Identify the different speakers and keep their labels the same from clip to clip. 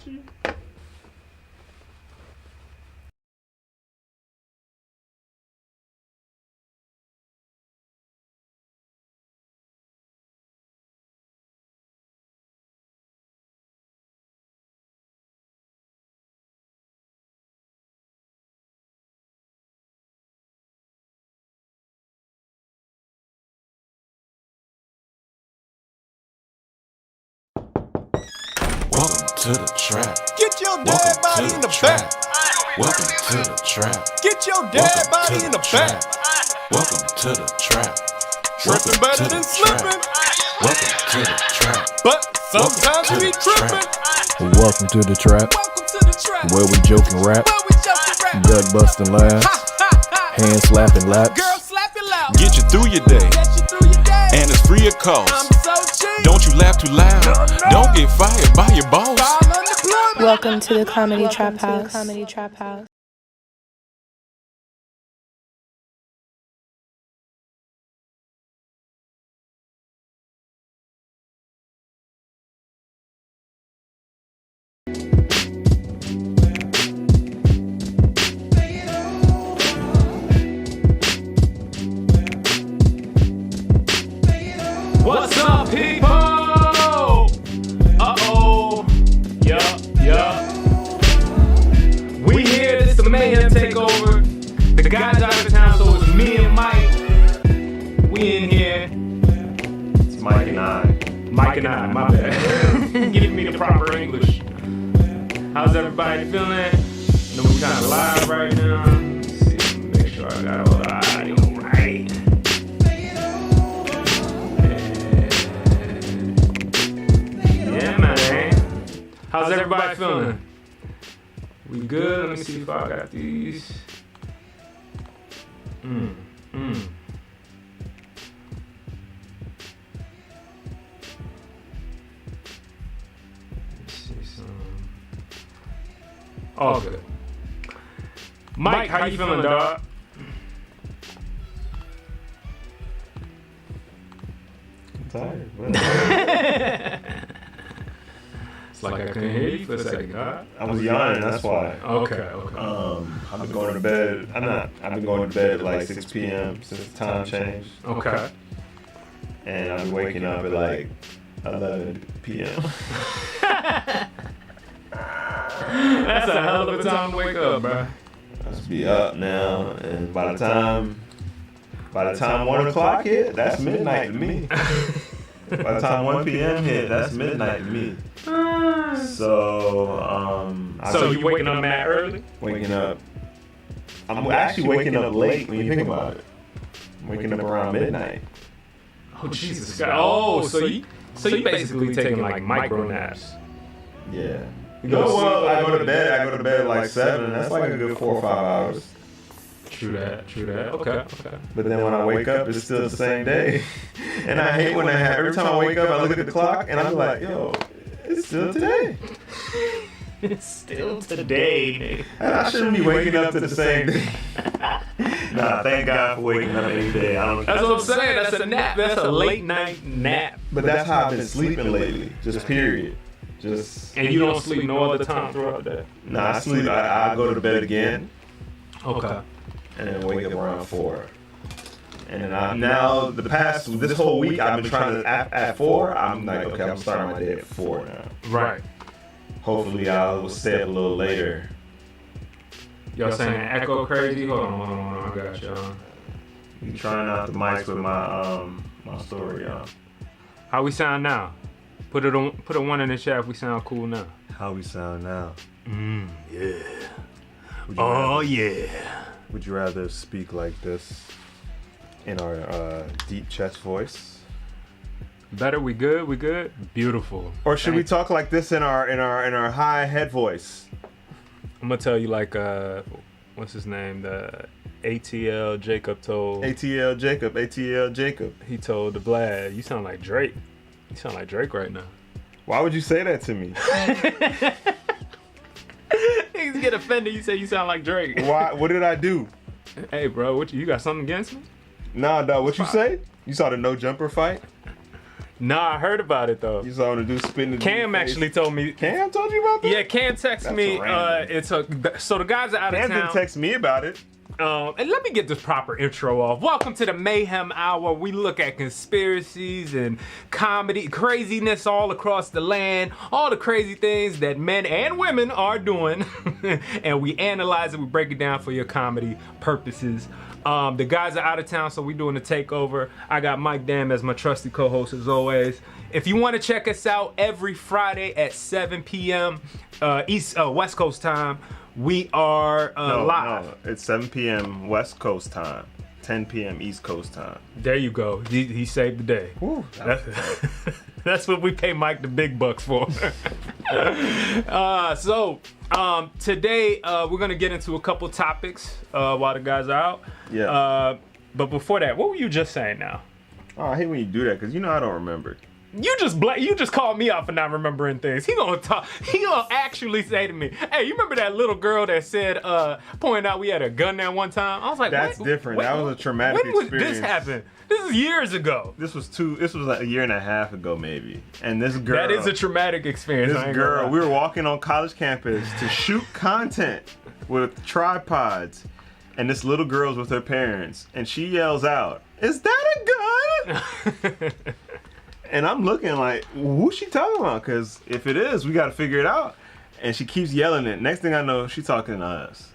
Speaker 1: you.
Speaker 2: Welcome to the trap.
Speaker 3: Get your dead body in the back.
Speaker 2: Welcome to the trap.
Speaker 3: Get your dead body in the back.
Speaker 2: Welcome to the trap.
Speaker 3: Tripping better than slipping.
Speaker 2: Welcome to the trap.
Speaker 3: But sometimes we tripping.
Speaker 4: Welcome to the trap,
Speaker 3: Welcome to the trap.
Speaker 4: where we joke and rap,
Speaker 3: Where we joke and rap.
Speaker 4: gut busting laughs, hand slapping laps.
Speaker 3: Girl, slap your loud.
Speaker 2: Get you through your day,
Speaker 3: Get you through your day.
Speaker 2: and it's free of cost.
Speaker 3: I'm so cheap.
Speaker 2: Don't you laugh too loud.
Speaker 3: No.
Speaker 2: Don't get fired by your boss.
Speaker 3: File unemployment.
Speaker 5: Welcome to the Comedy Trap House.
Speaker 1: What's up, people? Uh-oh. Yup. We here, this the Mayhem Takeover. The guys out of town, so it's me and Mike. We in here.
Speaker 6: It's Mike and I.
Speaker 1: Mike and I, my bad. Giving me the proper English. How's everybody feeling? Know we kind of live right now. Let's see, make sure I got all the audio right. Yeah, man. How's everybody feeling? We good? Let me see if I got these. Let's see some. All good. Mike, how you feeling, dog?
Speaker 6: I'm tired.
Speaker 1: It's like I couldn't hear you for a second, dog.
Speaker 6: I was yawning, that's why.
Speaker 1: Okay.
Speaker 6: I've been going to bed. I've been going to bed at like 6 p.m. since the time changed.
Speaker 1: Okay.
Speaker 6: And I've been waking up at like 11 p.m.
Speaker 1: That's a hell of a time to wake up, bro.
Speaker 6: I must be up now, and by the time 1 o'clock hit, that's midnight to me. By the time 1 p.m. hit, that's midnight to me. So,
Speaker 1: So you waking up mad early?
Speaker 6: waking up. I'm actually waking up late when you think about it. I'm waking up around midnight.
Speaker 1: Oh Jesus God! Oh, so you basically taking like micro naps?
Speaker 6: Yeah. Well, I go to bed at like 7, and that's like a good 4 or 5 hours.
Speaker 1: True that. Okay.
Speaker 6: But then when I wake up, it's still the same day. And I hate when that happens. Every time I wake up, I look at the clock, and I'm like, yo, it's still today.
Speaker 1: It's still today.
Speaker 6: And I shouldn't be waking up to the same day. Nah, thank God for waking up any day.
Speaker 1: That's what I'm saying. That's a nap. That's a late night nap.
Speaker 6: But that's how I've been sleeping lately. Just period.
Speaker 1: And you don't sleep no other time throughout the day?
Speaker 6: Nah, I sleep. I go to bed again.
Speaker 1: Okay.
Speaker 6: And then wake up around 4. And then this whole week, I've been trying to, at 4, I'm like, okay, I'm starting my day at 4 now.
Speaker 1: Right.
Speaker 6: Hopefully, I will stay up a little later.
Speaker 1: Y'all saying echo crazy? Hold on. I got y'all.
Speaker 6: You trying out the mics with my story, y'all.
Speaker 1: How we sound now? Put a 1 in the chat if we sound cool now.
Speaker 6: How we sound now?
Speaker 1: Yeah.
Speaker 6: Yeah. Would you rather speak like this in our deep chest voice,
Speaker 1: Better? We good? Beautiful.
Speaker 6: or should we talk like this in our high head voice?
Speaker 1: I'm gonna tell you like what's his name? The ATL Jacob told.
Speaker 6: ATL Jacob.
Speaker 1: He told the Vlad, you sound like Drake. You sound like Drake right now.
Speaker 6: Why would you say that to me?
Speaker 1: Niggas get offended. You say you sound like Drake.
Speaker 6: Why? What did I do?
Speaker 1: Hey, bro, what you got something against me?
Speaker 6: Nah, dog. What you say? You saw the no jumper fight?
Speaker 1: Nah, I heard about it though.
Speaker 6: You saw him do spin the
Speaker 1: Cam
Speaker 6: face.
Speaker 1: actually told me.
Speaker 6: Cam told you about that?
Speaker 1: Yeah, Cam texted
Speaker 6: That's
Speaker 1: me.
Speaker 6: random.
Speaker 1: So the guys are out of
Speaker 6: Cam
Speaker 1: town.
Speaker 6: didn't text me about it.
Speaker 1: And let me get this proper intro off. Welcome to the Mayhem Hour. We look at conspiracies and comedy, craziness all across the land, all the crazy things that men and women are doing. And we analyze it, we break it down for your comedy purposes. The guys are out of town, so we're doing the takeover. I got Mike Dam as my trusty co-host as always. If you want to check us out every Friday at 7 p.m. West Coast time, we are live.
Speaker 6: No, it's 7 p.m. West Coast time, 10 p.m. East Coast time.
Speaker 1: There you go. He saved the day.
Speaker 6: Woo,
Speaker 1: That's what we pay Mike the big bucks for. Today we're gonna get into a couple topics while the guys are out.
Speaker 6: Yeah.
Speaker 1: But before that, what were you just saying now?
Speaker 6: Oh, I hate when you do that because you know I don't remember.
Speaker 1: You just called me out for not remembering things. He gonna actually say to me, "Hey, you remember that little girl that said, pointing out we had a gun that one time?" I was like,
Speaker 6: That's different. That was a traumatic
Speaker 1: when
Speaker 6: experience.
Speaker 1: When this happen? This is years ago.
Speaker 6: This was like a year and a half ago maybe. And this girl.
Speaker 1: That is a traumatic experience.
Speaker 6: This girl, we were walking on college campus to shoot content with tripods, and this little girl's with her parents, and she yells out, "Is that a gun?" And I'm looking like, who's she talking about? Because if it is, we got to figure it out. And she keeps yelling it. Next thing I know, she's talking to us.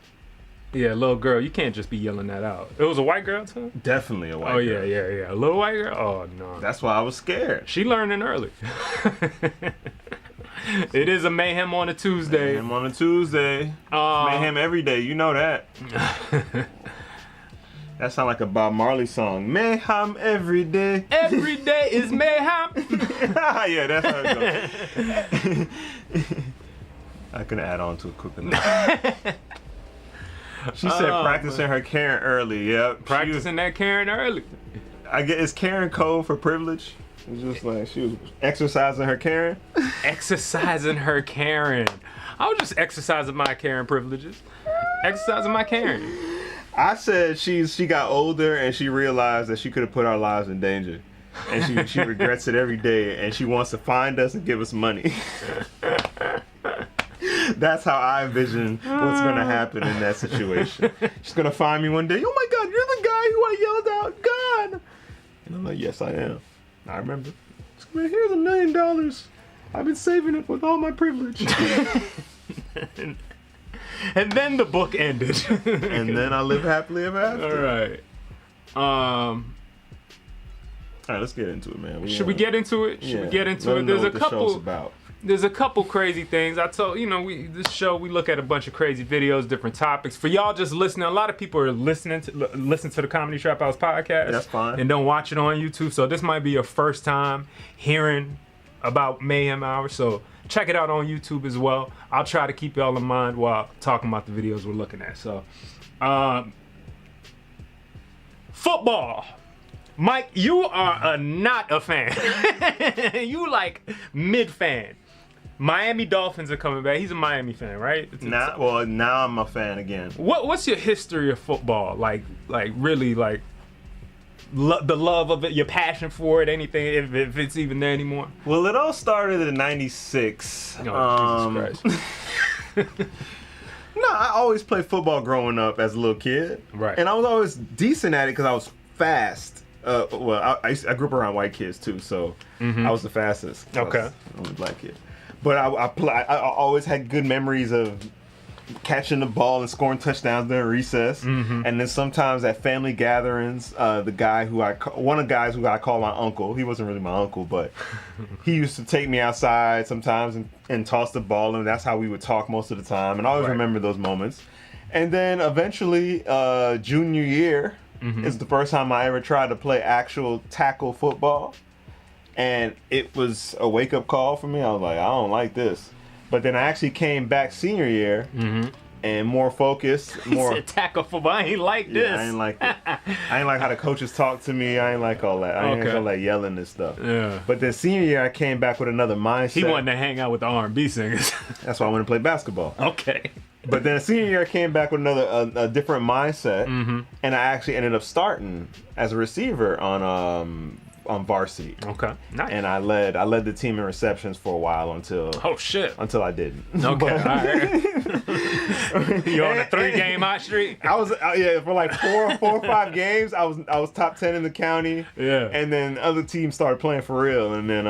Speaker 1: Yeah, little girl, you can't just be yelling that out. It was a white girl too?
Speaker 6: Definitely a white girl.
Speaker 1: Oh, yeah. A little white girl? Oh, no.
Speaker 6: That's why I was scared.
Speaker 1: She learning early. It is a Mayhem on a Tuesday.
Speaker 6: Mayhem on a Tuesday. Mayhem every day. You know that. That sounds like a Bob Marley song. Mayhem every day.
Speaker 1: Every day is mayhem.
Speaker 6: Yeah, that's how it goes. I could add on to it quickly. She said practicing her Karen early. Yep.
Speaker 1: Practicing that Karen early.
Speaker 6: I guess it's Karen code for privilege. It's just like she was exercising her Karen.
Speaker 1: Exercising her Karen. I was just exercising my Karen privileges. Exercising my Karen.
Speaker 6: I said she got older and she realized that she could have put our lives in danger. And she regrets it every day and she wants to find us and give us money. That's how I envision what's going to happen in that situation. She's going to find me one day. Oh my God, you're the guy who I yelled out, God. And I'm like, yes, I am. I remember. She's like, here's $1 million. I've been saving it with all my privilege.
Speaker 1: And then the book ended.
Speaker 6: And then I live happily ever after.
Speaker 1: All
Speaker 6: right, let's get into it, man.
Speaker 1: Should we get into it? Should we get into it? There's a couple crazy things. I told this show we look at a bunch of crazy videos, different topics. For y'all just listening, a lot of people are listening to the Comedy Trap House podcast.
Speaker 6: That's fine.
Speaker 1: And don't watch it on YouTube. So this might be your first time hearing about Mayhem Hour. So check it out on YouTube as well. I'll try to keep y'all in mind while talking about the videos we're looking at. So, football. Mike, you are not a fan. You like mid-fan. Miami Dolphins are coming back. He's a Miami fan, right?
Speaker 6: Now I'm a fan again.
Speaker 1: What's your history of football? Like really, like the love of it, your passion for it, anything, if it's even there anymore?
Speaker 6: Well, it all started in '96.
Speaker 1: Oh, Jesus Christ.
Speaker 6: No, I always played football growing up as a little kid.
Speaker 1: Right.
Speaker 6: And I was always decent at it because I was fast. I grew up around white kids too, so I was the fastest.
Speaker 1: Okay.
Speaker 6: I was a black kid. But I always had good memories of catching the ball and scoring touchdowns during recess. And then sometimes at family gatherings, one of the guys who I call my uncle, he wasn't really my uncle, but he used to take me outside sometimes and toss the ball, and that's how we would talk most of the time. And I always remember those moments. And then eventually, junior year is the first time I ever tried to play actual tackle football. And it was a wake-up call for me. I was like, I don't like this. But then I actually came back senior year and more focused.
Speaker 1: He said tackle football. I ain't like this.
Speaker 6: I ain't like it. I ain't like how the coaches talk to me. I ain't like all that. I ain't like all that yelling and stuff.
Speaker 1: Yeah.
Speaker 6: But then senior year, I came back with another mindset.
Speaker 1: He wanted to hang out with the R&B singers.
Speaker 6: That's why I wanted to play basketball.
Speaker 1: Okay.
Speaker 6: But then senior year, I came back with a different mindset. And I actually ended up starting as a receiver on on varsity.
Speaker 1: Okay, nice.
Speaker 6: And I led the team in receptions for a while until
Speaker 1: Oh shit.
Speaker 6: until I didn't.
Speaker 1: Okay, all right. You on a 3-game hot streak?
Speaker 6: I was for like four or 5 games. I was top 10 in the county.
Speaker 1: Yeah.
Speaker 6: And then other teams started playing for real, and then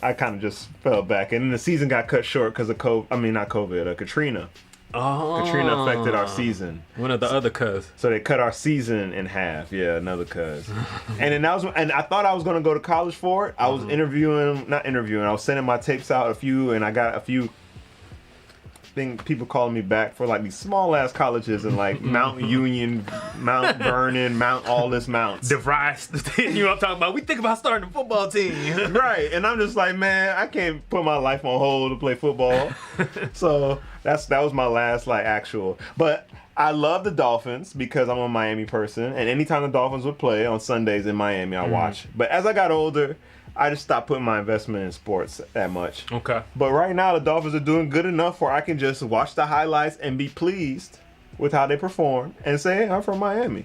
Speaker 6: I kind of just fell back, and then the season got cut short because of Katrina.
Speaker 1: Oh.
Speaker 6: Katrina affected our season.
Speaker 1: One of the other cuz.
Speaker 6: So they cut our season in half. Yeah, another cuz. And then and I thought I was gonna go to college for it. I was I was sending my tapes out and I got a few people calling me back for like these small ass colleges in like Mount Union, Mount Vernon, Mount all this mounts.
Speaker 1: DeVry, you know what I'm talking about? We think about starting a football team.
Speaker 6: Right, and I'm just like, man, I can't put my life on hold to play football. So that was my last like actual. But I love the Dolphins because I'm a Miami person, and anytime the Dolphins would play on Sundays in Miami, I watch. But as I got older, I just stopped putting my investment in sports that much.
Speaker 1: Okay.
Speaker 6: But right now, the Dolphins are doing good enough where I can just watch the highlights and be pleased with how they perform and say, hey, I'm from Miami.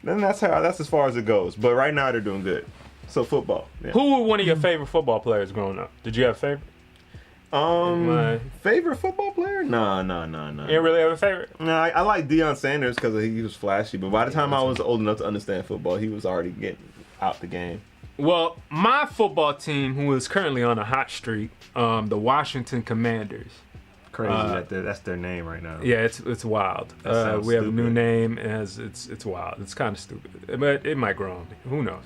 Speaker 6: Then that's as far as it goes. But right now, they're doing good. So football. Yeah.
Speaker 1: Who were one of your favorite football players growing up? Did you have a favorite?
Speaker 6: Favorite football player? No.
Speaker 1: You didn't really have a favorite?
Speaker 6: No, I like Deion Sanders because he was flashy. But by the time I was old enough to understand football, he was already getting out the game.
Speaker 1: Well, my football team, who is currently on a hot streak, the Washington Commanders.
Speaker 6: Crazy that's their name right now.
Speaker 1: Yeah, it's wild. We have a new name, and it's wild. It's kind of stupid, but it might grow on me. Who knows?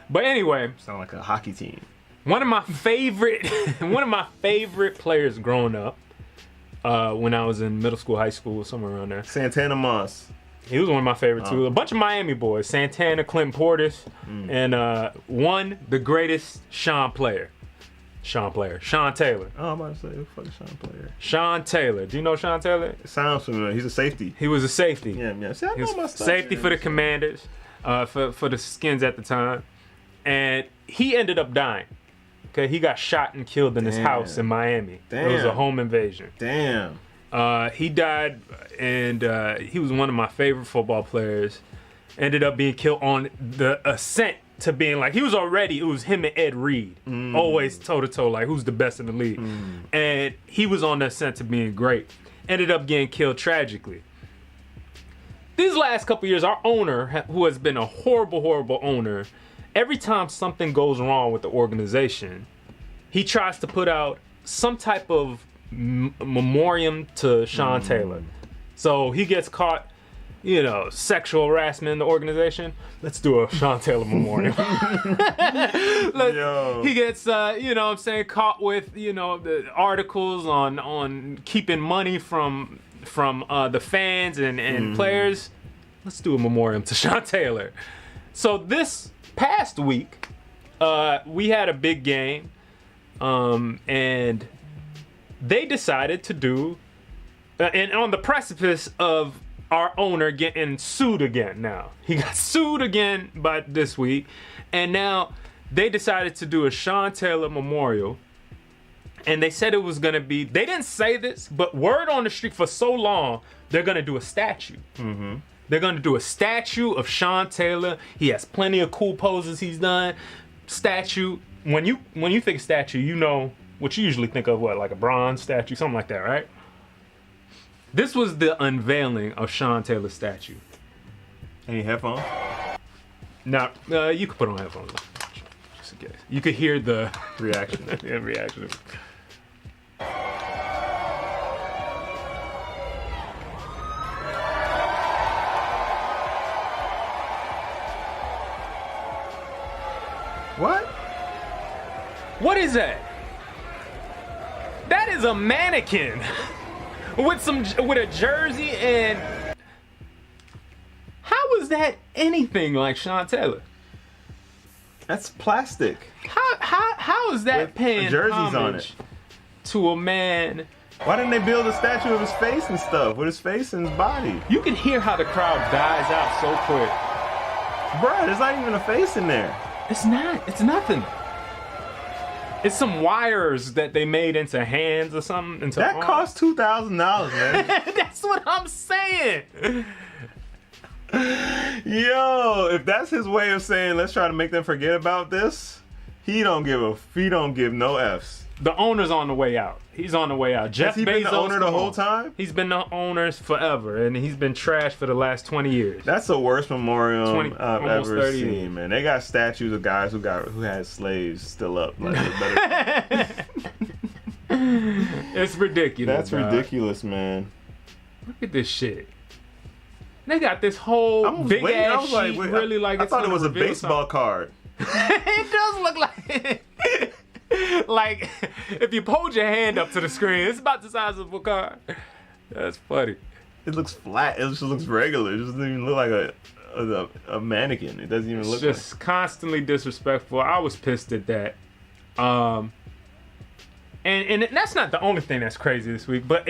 Speaker 1: But anyway,
Speaker 6: sound like a hockey team.
Speaker 1: One of my favorite players growing up, when I was in middle school, high school, somewhere around there.
Speaker 6: Santana Moss.
Speaker 1: He was one of my favorites too. A bunch of Miami boys, Santana, Clinton Portis, and the greatest Sean Taylor.
Speaker 6: Oh, I'm about to say, who the fuck is Sean Taylor?
Speaker 1: Sean Taylor. Do you know Sean Taylor?
Speaker 6: It sounds familiar. He's a safety.
Speaker 1: He was a safety.
Speaker 6: Yeah. See, I
Speaker 1: he
Speaker 6: know
Speaker 1: was
Speaker 6: my stuff.
Speaker 1: Safety for the Commanders, for the Skins at the time, and he ended up dying. Okay, he got shot and killed in his house in Miami. It was a home invasion.
Speaker 6: Damn.
Speaker 1: He died, and he was one of my favorite football players. Ended up being killed on the ascent to being like, it was him and Ed Reed, always toe-to-toe, like who's the best in the league. And he was on the ascent to being great. Ended up getting killed tragically. These last couple years, our owner, who has been a horrible, horrible owner, every time something goes wrong with the organization, he tries to put out some type of memoriam to Sean Taylor. So he gets caught, sexual harassment in the organization. Let's do a Sean Taylor memorial. He gets, caught with, the articles on keeping money from the fans and players. Let's do a memoriam to Sean Taylor. So this past week, we had a big game, and they decided to do, and on the precipice of our owner getting sued again now. He got sued again by this week, and now they decided to do a Sean Taylor memorial, and they said it was going to be, they didn't say this, but word on the street for so long, they're going to do a statue. They're going to do a statue of Sean Taylor. He has plenty of cool poses he's done. Statue. When you think statue, you know what you usually think of, like a bronze statue, something like that, right? This was the unveiling of Sean Taylor's statue.
Speaker 6: Any headphones?
Speaker 1: Now, you could put on headphones. Just in case. You could hear the
Speaker 6: reaction.
Speaker 1: reaction.
Speaker 6: What?
Speaker 1: What is that? That is a mannequin with a jersey, and how is that anything like Sean Taylor?
Speaker 6: That's plastic.
Speaker 1: How is that
Speaker 6: with
Speaker 1: paying
Speaker 6: jerseys
Speaker 1: homage
Speaker 6: on it
Speaker 1: to a man?
Speaker 6: Why didn't they build a statue of his face and stuff, with his face and his body?
Speaker 1: You can hear how the crowd dies out so quick.
Speaker 6: Bruh, there's not even a face in there.
Speaker 1: It's not. It's nothing. It's some wires that they made into hands or something.
Speaker 6: That cost $2,000, man.
Speaker 1: That's what I'm saying.
Speaker 6: Yo, if that's his way of saying let's try to make them forget about this, he don't give no F's.
Speaker 1: The owner's on the way out. He's on the way out. Jeff
Speaker 6: Has he
Speaker 1: Bezos,
Speaker 6: been the owner the
Speaker 1: come
Speaker 6: whole
Speaker 1: on.
Speaker 6: time?
Speaker 1: He's been the owner forever, and he's been trashed for the last 20 years.
Speaker 6: That's the worst memorial
Speaker 1: 20
Speaker 6: I've
Speaker 1: almost
Speaker 6: ever
Speaker 1: 30
Speaker 6: seen,
Speaker 1: years.
Speaker 6: man. They got statues of guys who had slaves still up. Like,
Speaker 1: It's ridiculous.
Speaker 6: that's
Speaker 1: dog.
Speaker 6: ridiculous, man.
Speaker 1: Look at this shit. They got this whole
Speaker 6: I
Speaker 1: big
Speaker 6: wait,
Speaker 1: ass
Speaker 6: I
Speaker 1: sheet, really like
Speaker 6: I
Speaker 1: it's
Speaker 6: thought it
Speaker 1: gonna
Speaker 6: was a
Speaker 1: reveal
Speaker 6: baseball card.
Speaker 1: It does look like like if you hold your hand up to the screen, it's about the size of a card. That's funny.
Speaker 6: It looks flat. It just looks regular. It doesn't even look like a mannequin. It doesn't even
Speaker 1: It's
Speaker 6: look
Speaker 1: just constantly disrespectful. I was pissed at that. And that's not the only thing that's crazy this week, but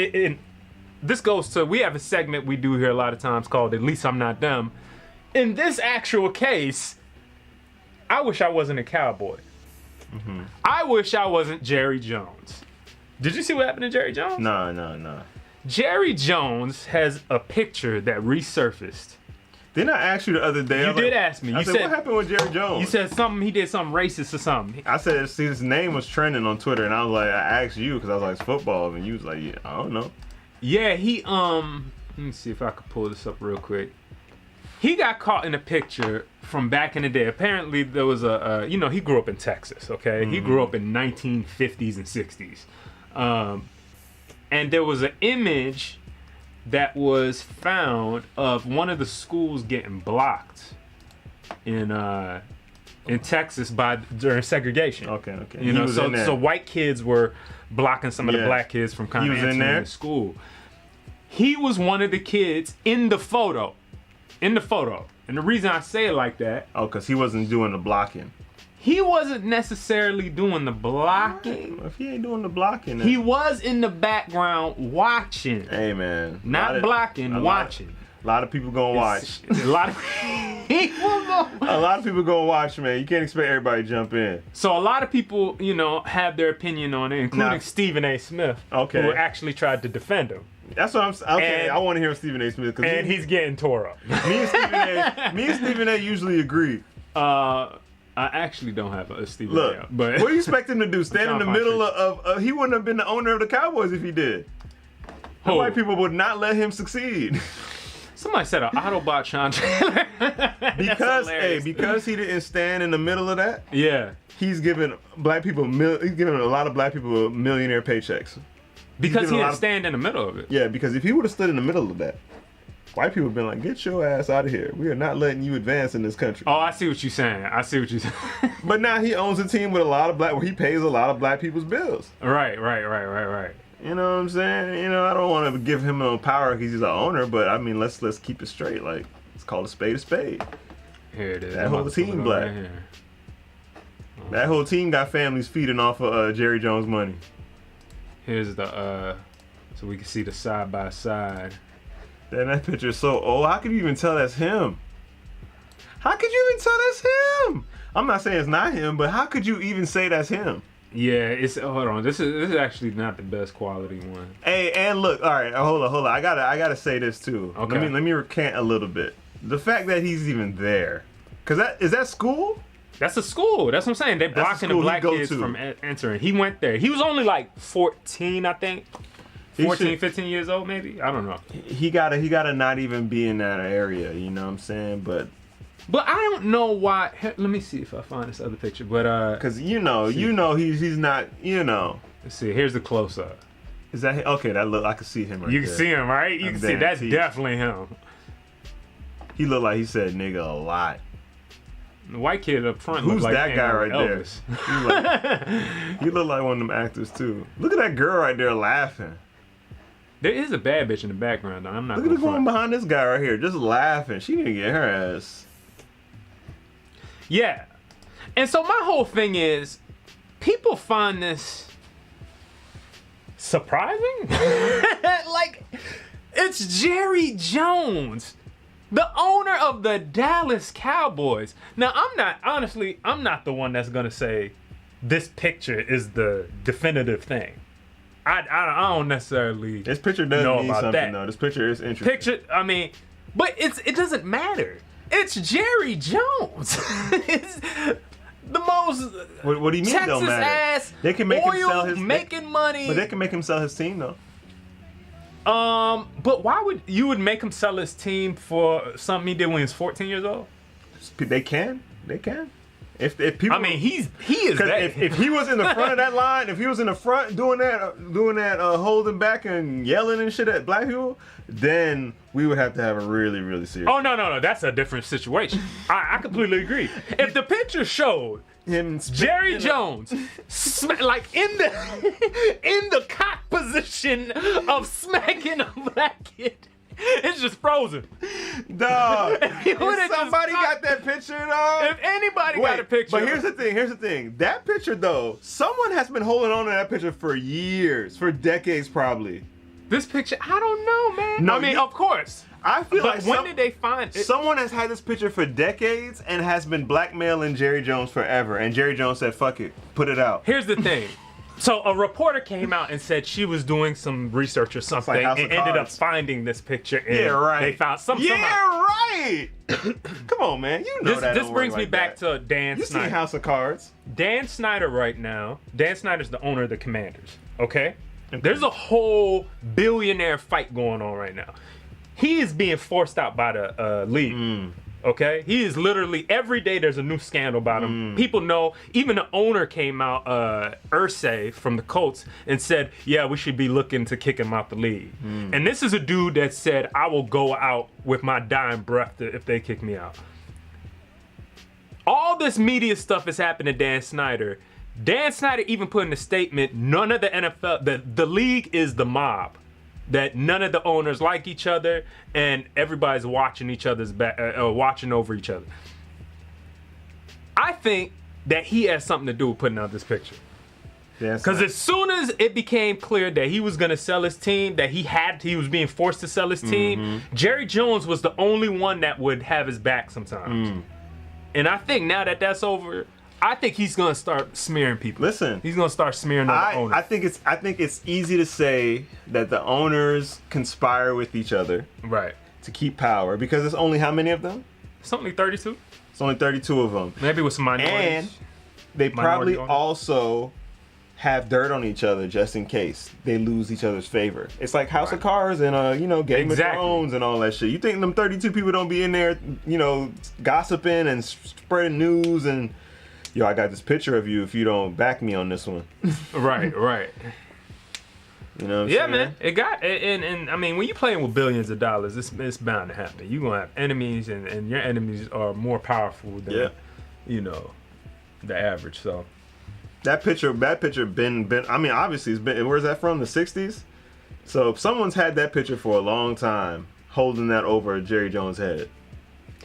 Speaker 1: this goes to, we have a segment we do here a lot of times called At Least I'm Not Them. In this actual case, I wish I wasn't a cowboy.
Speaker 6: Mm-hmm.
Speaker 1: I wish I wasn't Jerry Jones. Did you see what happened to Jerry Jones?
Speaker 6: No.
Speaker 1: Jerry Jones has a picture that resurfaced.
Speaker 6: Didn't I ask you the other day?
Speaker 1: You
Speaker 6: I was
Speaker 1: did
Speaker 6: like-
Speaker 1: ask me.
Speaker 6: I
Speaker 1: You
Speaker 6: said,
Speaker 1: said
Speaker 6: what happened with Jerry Jones?
Speaker 1: he said he did something racist or something.
Speaker 6: I said, see, his name was trending on Twitter, and I was like, I asked you because I was like, it's football, and you was like, yeah, I don't know.
Speaker 1: Yeah, he let me see if I could pull this up real quick. He got caught in a picture from back in the day. Apparently there was he grew up in Texas, okay?
Speaker 6: Mm-hmm.
Speaker 1: He grew up in 1950s and 60s. And there was an image that was found of one of the schools getting blocked in Texas during segregation.
Speaker 6: Okay.
Speaker 1: You
Speaker 6: He
Speaker 1: know,
Speaker 6: was in there.
Speaker 1: so white kids were blocking some of the
Speaker 6: Yeah.
Speaker 1: black kids from kind
Speaker 6: He
Speaker 1: of
Speaker 6: was in
Speaker 1: entering
Speaker 6: there?
Speaker 1: the school. He was one of the kids in the photo. And the reason I say it like that,
Speaker 6: Oh, because he wasn't doing the blocking.
Speaker 1: he wasn't necessarily doing the blocking.
Speaker 6: If he ain't doing the blocking, then...
Speaker 1: He was in the background watching.
Speaker 6: Hey, man.
Speaker 1: Not blocking, watching.
Speaker 6: A lot of people gonna watch.
Speaker 1: A lot of people go.
Speaker 6: A lot of people gonna watch, man. You can't expect everybody to jump in.
Speaker 1: So a lot of people, have their opinion on it, including
Speaker 6: Nah.
Speaker 1: Stephen A. Smith,
Speaker 6: Okay.
Speaker 1: who actually tried to defend him.
Speaker 6: That's what I'm saying. Okay,
Speaker 1: And-
Speaker 6: I want to hear Stephen A. Smith. Cause
Speaker 1: And he's getting tore up.
Speaker 6: me and Stephen A. usually agree.
Speaker 1: I actually don't have a Stephen
Speaker 6: Look,
Speaker 1: A. But
Speaker 6: what do you expect him to do? Stand in the
Speaker 1: trying to
Speaker 6: middle of he wouldn't have been the owner of the Cowboys if he did. The
Speaker 1: Who?
Speaker 6: white people would not let him succeed.
Speaker 1: Somebody said an Autobot Sean trailer.
Speaker 6: because he didn't stand in the middle of that,
Speaker 1: Yeah.
Speaker 6: he's giving a lot of black people millionaire paychecks.
Speaker 1: Because
Speaker 6: giving
Speaker 1: he
Speaker 6: a lot
Speaker 1: didn't
Speaker 6: of-
Speaker 1: stand in the middle of it.
Speaker 6: Yeah, because if he would have stood in the middle of that, white people would have been like, get your ass out of here. We are not letting you advance in this country.
Speaker 1: Oh, I see what you're saying.
Speaker 6: But now he owns a team with a lot of where he pays a lot of black people's bills.
Speaker 1: Right.
Speaker 6: You know what I'm saying? I don't want to give him no power because he's an owner, but I mean, let's keep it straight. Like, let's call a spade a spade.
Speaker 1: Here it is.
Speaker 6: That
Speaker 1: I'm
Speaker 6: whole
Speaker 1: about to
Speaker 6: team
Speaker 1: put it
Speaker 6: black.
Speaker 1: right here.
Speaker 6: That whole team got families feeding off of Jerry Jones' money.
Speaker 1: Here's the so we can see the side by side.
Speaker 6: Damn, that picture is so old. How could you even tell that's him? How could you even tell that's him? I'm not saying it's not him, but how could you even say that's him?
Speaker 1: Yeah, it's hold on. This is actually not the best quality one.
Speaker 6: Hey, and look, all right, hold on. I gotta say this too.
Speaker 1: Okay.
Speaker 6: Let me recant a little bit. The fact that he's even there, cause is that school?
Speaker 1: That's a school. That's what I'm saying. They're
Speaker 6: That's the
Speaker 1: blocking the
Speaker 6: school he
Speaker 1: black
Speaker 6: go
Speaker 1: kids
Speaker 6: to.
Speaker 1: from entering. He went there. He was only like 14, I think.
Speaker 6: He
Speaker 1: 14,
Speaker 6: should-
Speaker 1: 15 years old, maybe. I don't know.
Speaker 6: He gotta not even be in that area. You know what I'm saying? But
Speaker 1: But I don't know why. Let me see if I find this other picture. But
Speaker 6: cause he's not.
Speaker 1: let's see. Here's the close up.
Speaker 6: Is that okay? That look, I can see him right
Speaker 1: You
Speaker 6: there.
Speaker 1: can see him, right? You
Speaker 6: Them
Speaker 1: can see
Speaker 6: damn
Speaker 1: that's
Speaker 6: teeth.
Speaker 1: definitely him.
Speaker 6: He looked like he said nigga a lot.
Speaker 1: The white kid up front.
Speaker 6: Who's
Speaker 1: looked like
Speaker 6: that guy right
Speaker 1: Elvis.
Speaker 6: there? He looked like one of them actors too. Look at that girl right there laughing.
Speaker 1: There is a bad bitch in the background, though. I'm not
Speaker 6: Look at
Speaker 1: gonna
Speaker 6: the woman
Speaker 1: front.
Speaker 6: behind this guy right here, just laughing. She need to get her ass.
Speaker 1: Yeah. And so my whole thing is, people find this surprising? Like, it's Jerry Jones, the owner of the Dallas Cowboys. Now, I'm not the one that's gonna say this picture is the definitive thing. I don't necessarily
Speaker 6: This picture does
Speaker 1: know
Speaker 6: mean
Speaker 1: about
Speaker 6: something
Speaker 1: that.
Speaker 6: though. This picture is interesting.
Speaker 1: Picture, I mean, But it doesn't matter. It's Jerry Jones. It's the most
Speaker 6: What do you mean
Speaker 1: Texas
Speaker 6: don't matter?
Speaker 1: ass
Speaker 6: They can make him sell his
Speaker 1: making money.
Speaker 6: But they can make him sell his team though.
Speaker 1: But why would you make him sell his team for something he did when he was 14 years old?
Speaker 6: They can. If people,
Speaker 1: I mean, he is that.
Speaker 6: If he was in the front of that line, if he was in the front doing that, holding back and yelling and shit at black people, then we would have to have a really, really serious.
Speaker 1: Oh no, that's a different situation. I completely agree. If the picture showed
Speaker 6: him
Speaker 1: Jerry Jones like in the cock position of smacking a black kid. It's just frozen.
Speaker 6: Dog. If
Speaker 1: would've
Speaker 6: somebody
Speaker 1: just
Speaker 6: got that picture, dog.
Speaker 1: If anybody got a picture.
Speaker 6: But here's the thing. That picture, though, someone has been holding on to that picture for years, for decades probably.
Speaker 1: This picture, I don't know, man.
Speaker 6: No,
Speaker 1: I mean, of course.
Speaker 6: I feel
Speaker 1: But
Speaker 6: like
Speaker 1: when did they find it?
Speaker 6: Someone has had this picture for decades and has been blackmailing Jerry Jones forever. And Jerry Jones said, fuck it, put it out.
Speaker 1: Here's the thing. So a reporter came out and said she was doing some research or something
Speaker 6: House
Speaker 1: and
Speaker 6: of
Speaker 1: ended up
Speaker 6: Cards.
Speaker 1: finding this picture. And
Speaker 6: Yeah, right.
Speaker 1: They found
Speaker 6: Yeah,
Speaker 1: somehow.
Speaker 6: right. Come on, man. You know that.
Speaker 1: This
Speaker 6: don't
Speaker 1: brings
Speaker 6: work
Speaker 1: me
Speaker 6: like
Speaker 1: back
Speaker 6: that.
Speaker 1: to Dan
Speaker 6: You seen
Speaker 1: Snyder.
Speaker 6: House of Cards?
Speaker 1: Dan Snyder right now. Dan Snyder's the owner of the Commanders. Okay? There's a whole billionaire fight going on right now. He is being forced out by the league. Okay? He is literally, every day there's a new scandal about him. People know, even the owner came out, Irsay from the Colts, and said, yeah, we should be looking to kick him out the league. And this is a dude that said, I will go out with my dying breath if they kick me out. All this media stuff is happening to Dan Snyder. Dan Snyder even put in a statement, none of the NFL, the league is the mob. That none of the owners like each other and everybody's watching each other's back, watching over each other. I think that he has something to do with putting out this picture. Because as soon as it became clear that he was going to sell his team, that he was being forced to sell his team, Jerry Jones was the only one that would have his back sometimes. And I think now that that's over, I think he's gonna start smearing people.
Speaker 6: Listen,
Speaker 1: he's gonna start smearing the owners.
Speaker 6: I think it's easy to say that the owners conspire with each other,
Speaker 1: right,
Speaker 6: to keep power because it's only how many of them?
Speaker 1: It's only 32.
Speaker 6: It's only 32 of them.
Speaker 1: Maybe with some minorities.
Speaker 6: And they probably also have dirt on each other just in case they lose each other's favor. It's like House of Cards and Game of Thrones and all that shit. You think them 32 people don't be in there, gossiping and spreading news and yo, I got this picture of you if you don't back me on this one.
Speaker 1: Right.
Speaker 6: You know what I'm saying?
Speaker 1: Yeah, man. It got and I mean when you're playing with billions of dollars, it's bound to happen. You're gonna have enemies and your enemies are more powerful than the average. So
Speaker 6: that picture been I mean obviously it's been, where's that from? The 60s? So if someone's had that picture for a long time, holding that over Jerry Jones' head,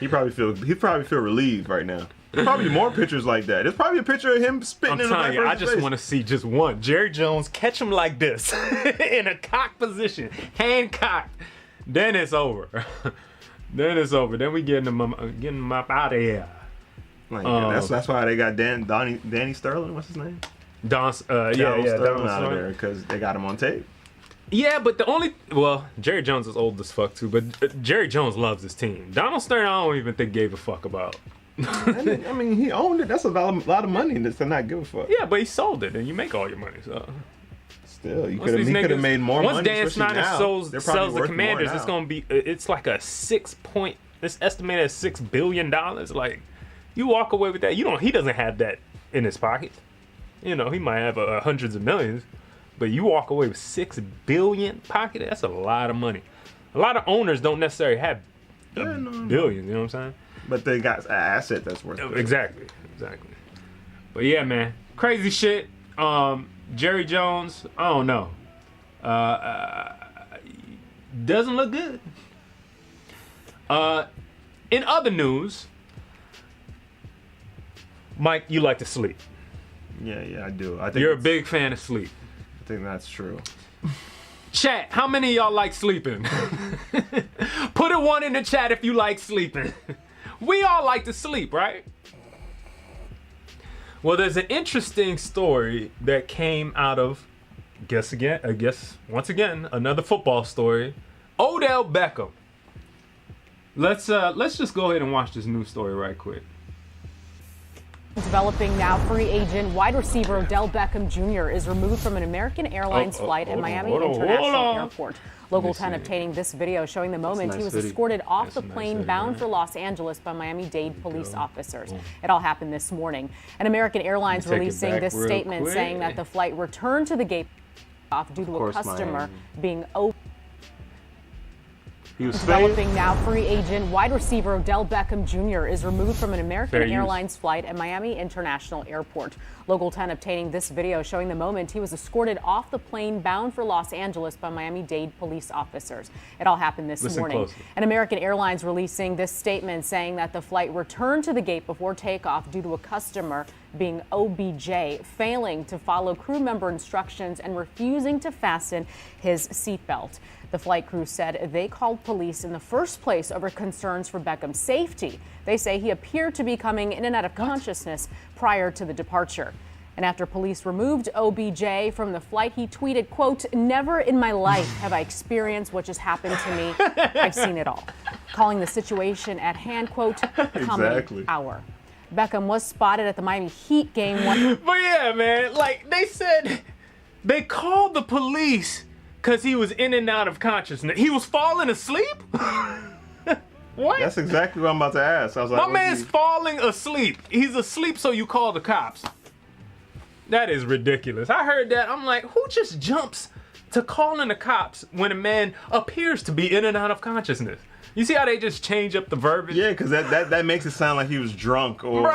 Speaker 6: he probably feel relieved right now. There's probably more pictures like that. There's probably a picture of him spitting in the black person's face.
Speaker 1: I just want to see just one. Jerry Jones catch him like this in a cock position, hand cocked. Then it's over. Then we getting him up out of here.
Speaker 6: That's why they got Danny Sterling. What's his name?
Speaker 1: Sterling
Speaker 6: out of there because they got him on tape.
Speaker 1: Yeah, but Jerry Jones is old as fuck too. But Jerry Jones loves his team. Donald Sterling, I don't even think gave a fuck about.
Speaker 6: I mean, he owned it. That's a lot of money to not give a fuck.
Speaker 1: Yeah, but he sold it, and you make all your money. So
Speaker 6: still, you could have made more money.
Speaker 1: Once Dan Snyder sells the Commanders,
Speaker 6: it's gonna
Speaker 1: be like a It's estimated at $6 billion. Like, you walk away with that. He doesn't have that in his pocket. He might have hundreds of millions, but you walk away with $6 billion pocket. That's a lot of money. A lot of owners don't necessarily have billions. You know what I'm saying?
Speaker 6: But they got an asset that's worth it.
Speaker 1: Exactly. But yeah, man, crazy shit. Jerry Jones, I don't know. Doesn't look good. In other news, Mike, you like to sleep.
Speaker 6: Yeah, I do. I think
Speaker 1: you're a big fan of sleep.
Speaker 6: I think that's true.
Speaker 1: Chat, how many of y'all like sleeping? Put a 1 in the chat if you like sleeping. We all like to sleep, right? Well, there's an interesting story that came out of, once again, another football story. Odell Beckham. Let's just go ahead and watch this news story right quick.
Speaker 7: Developing now, free agent wide receiver Odell Beckham Jr. is removed from an American Airlines flight at Miami International Airport. Local 10 obtaining this video showing the moment he was escorted off the plane bound for Los Angeles by Miami-Dade police officers. It all happened this morning. And American Airlines releasing this statement saying that the flight returned to the gate off due to a customer being open. Developing now, free agent wide receiver Odell Beckham Jr. is removed from an American Airlines flight at Miami International Airport. Local 10 obtaining this video showing the moment he was escorted off the plane bound for Los Angeles by Miami-Dade police officers. It all happened this morning.
Speaker 1: Closely.
Speaker 7: And American Airlines releasing this statement saying that the flight returned to the gate before takeoff due to a customer being OBJ, failing to follow crew member instructions and refusing to fasten his seatbelt. The flight crew said they called police in the first place over concerns for Beckham's safety. They say he appeared to be coming in and out of consciousness prior to the departure. And after police removed OBJ from the flight, he tweeted, quote, "Never in my life have I experienced what just happened to me. I've seen it all." Calling the situation at hand, quote, "Comedy Hour." Beckham was spotted at the Miami Heat game one.
Speaker 1: But yeah, man, like they said, they called the police because he was in and out of consciousness. He was falling asleep? What?
Speaker 6: That's exactly what I'm about to ask. I was like,
Speaker 1: my man's falling asleep. He's asleep, so you call the cops. That is ridiculous. I heard that. I'm like, who just jumps to calling the cops when a man appears to be in and out of consciousness? You see how they just change up the verbiage?
Speaker 6: Yeah, because that makes it sound like he was drunk or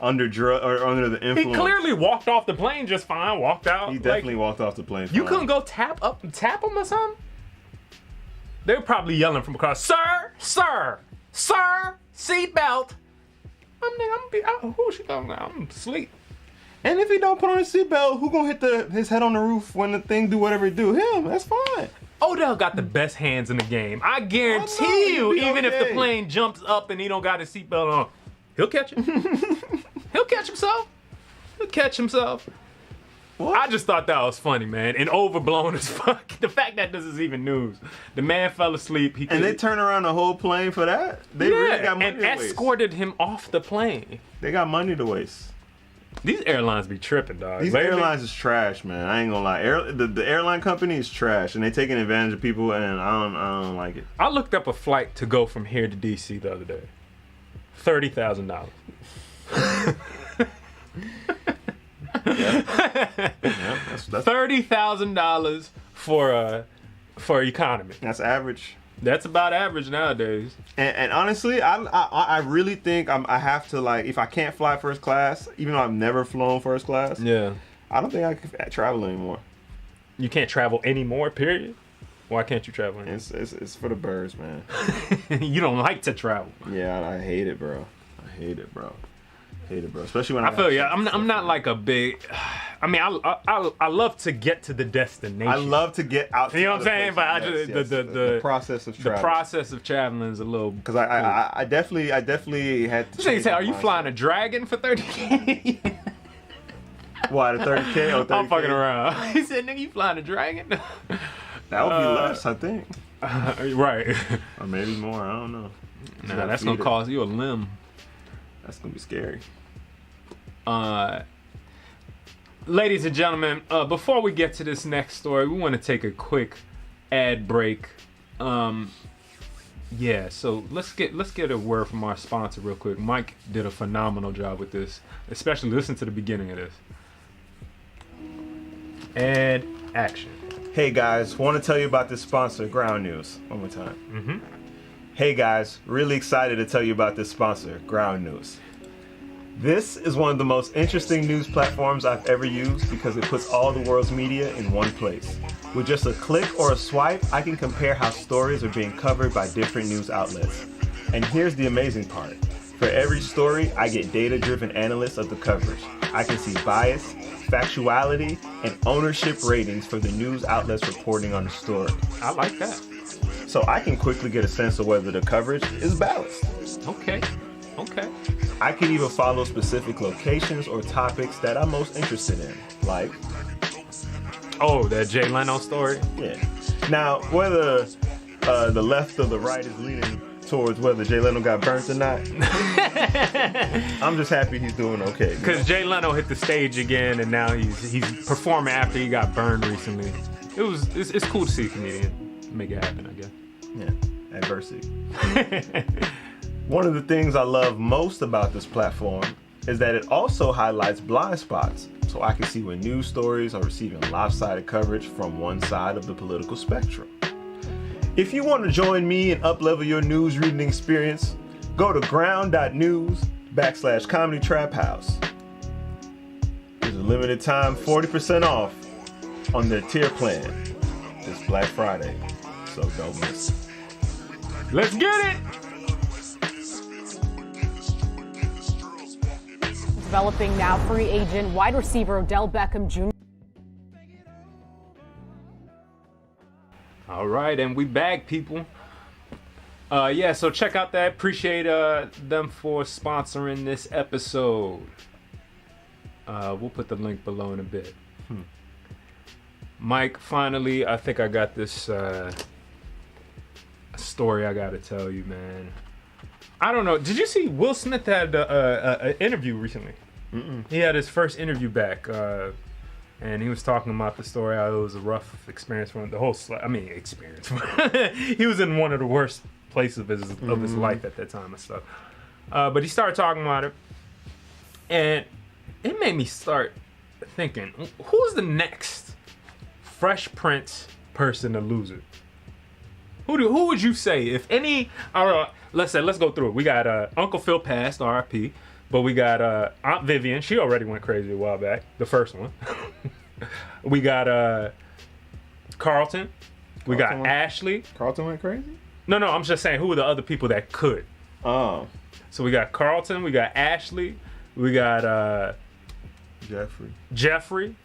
Speaker 6: under drug or under the influence.
Speaker 1: He clearly walked off the plane just fine, walked out.
Speaker 6: He definitely walked off the plane fine.
Speaker 1: You couldn't go tap him or something? They were probably yelling from across, "Sir, sir, sir, seatbelt." Who's she talking about? I'm asleep.
Speaker 6: And if he don't put on his seatbelt, who gonna hit his head on the roof when the thing do whatever it do? Him. That's fine.
Speaker 1: Odell got the best hands in the game. I guarantee you, even if the plane jumps up and he don't got his seatbelt on, he'll catch it. He'll catch himself. He'll catch himself. What? I just thought that was funny, man, and overblown as fuck. The fact that this is even news. The man fell asleep.
Speaker 6: And they turn around the whole plane for that? They really got money to waste.
Speaker 1: And escorted him off the plane.
Speaker 6: They got money to waste.
Speaker 1: These airlines be tripping, dog.
Speaker 6: These airlines is trash, man. I ain't gonna lie. The airline company is trash, and they taking advantage of people, and I don't like it.
Speaker 1: I looked up a flight to go from here to DC the other day. $30,000. That's $30,000 for economy.
Speaker 6: That's average.
Speaker 1: That's about average nowadays.
Speaker 6: And honestly, I really think I have to, like, if I can't fly first class, even though I've never flown first class, I don't think I can travel anymore.
Speaker 1: You can't travel anymore, period? Why can't you travel anymore?
Speaker 6: It's for the birds, man.
Speaker 1: You don't like to travel.
Speaker 6: Yeah, I hate it, bro. I hate it, bro. Especially when
Speaker 1: I feel you. I'm not like a big. I mean, I love to get to the destination.
Speaker 6: I love to get out.
Speaker 1: You know what I'm saying? But
Speaker 6: the process of traveling.
Speaker 1: The process of traveling is a little.
Speaker 6: Because I definitely had to.
Speaker 1: You say, are you flying a dragon for $30K?
Speaker 6: What, a $30K or $30K?
Speaker 1: I'm fucking around. He said, "Nigga, you flying a dragon?"
Speaker 6: That would be less, I think.
Speaker 1: Right.
Speaker 6: Or maybe more. I don't know.
Speaker 1: Nah, that's gonna cost you a limb.
Speaker 6: That's gonna be scary.
Speaker 1: Ladies and gentlemen, before we get to this next story, we want to take a quick ad break. Yeah, so let's get a word from our sponsor real quick. Mike did a phenomenal job with this, especially listen to the beginning of this. And action.
Speaker 6: Hey guys, want to tell you about this sponsor, Ground News. One more time. Hey guys, really excited to tell you about this sponsor, Ground News. This is one of the most interesting news platforms I've ever used because it puts all the world's media in one place. With just a click or a swipe, I can compare how stories are being covered by different news outlets. And here's the amazing part. For every story, I get data-driven analysis of the coverage. I can see bias, factuality, and ownership ratings for the news outlets reporting on the story.
Speaker 1: I like that.
Speaker 6: So I can quickly get a sense of whether the coverage is balanced.
Speaker 1: Okay.
Speaker 6: I can even follow specific locations or topics that I'm most interested in, like...
Speaker 1: Oh, that Jay Leno story?
Speaker 6: Yeah. Now, whether the left or the right is leaning towards whether Jay Leno got burnt or not. I'm just happy he's doing okay.
Speaker 1: Because Jay Leno hit the stage again, and now he's performing after he got burned recently. It's cool to see a comedian make it happen, I guess.
Speaker 6: Yeah, adversity. One of the things I love most about this platform is that it also highlights blind spots, so I can see when news stories are receiving lopsided coverage from one side of the political spectrum. If you want to join me and uplevel your news reading experience, go to ground.news/comedytraphouse. There's a limited time 40% off on their tier plan this Black Friday, so don't miss it.
Speaker 1: Let's get it!
Speaker 7: Developing now, free agent wide receiver Odell Beckham Jr.
Speaker 1: All right, and we back, people. So check out that. Appreciate them for sponsoring this episode. We'll put the link below in a bit. Mike, finally, I think I got this story I gotta tell you, man. I don't know. Did you see Will Smith had an interview recently? Mm-mm. He had his first interview back. And he was talking about the story, how it was a rough experience for him. The whole, experience. He was in one of the worst places of his life at that time and stuff. But he started talking about it, and it made me start thinking, who's the next Fresh Prince person to lose it? Who would you say, if any? Let's go through it. We got Uncle Phil passed, R.I.P. But we got Aunt Vivian. She already went crazy a while back. The first one. We got Carlton. We got Ashley.
Speaker 6: Carlton went crazy?
Speaker 1: No, I'm just saying, who are the other people that could?
Speaker 6: Oh.
Speaker 1: So we got Carlton. We got Ashley. We got Jeffrey.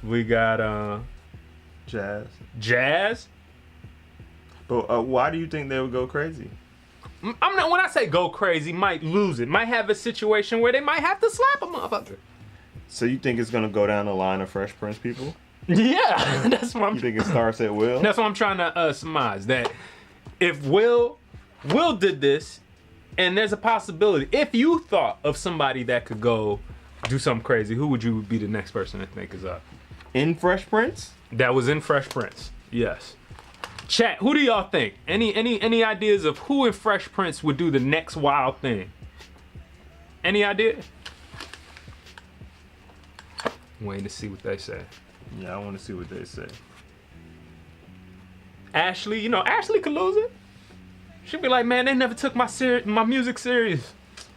Speaker 1: We got Jazz.
Speaker 6: But why do you think they would go crazy?
Speaker 1: When I say go crazy, might lose it. Might have a situation where they might have to slap a motherfucker.
Speaker 6: So you think it's gonna go down the line of Fresh Prince people?
Speaker 1: Yeah, that's what
Speaker 6: You think it starts at Will?
Speaker 1: That's what I'm trying to surmise. That if Will did this, and there's a possibility, if you thought of somebody that could go do something crazy, who would you be the next person to think is up?
Speaker 6: In Fresh Prince?
Speaker 1: That was in Fresh Prince. Yes. Chat, who do y'all think? Any ideas of who in Fresh Prince would do the next wild thing? Any idea? Waiting to see what they say.
Speaker 6: Yeah, I want to see what they say.
Speaker 1: Ashley, Ashley could lose it. She'd be like, man, they never took my music serious.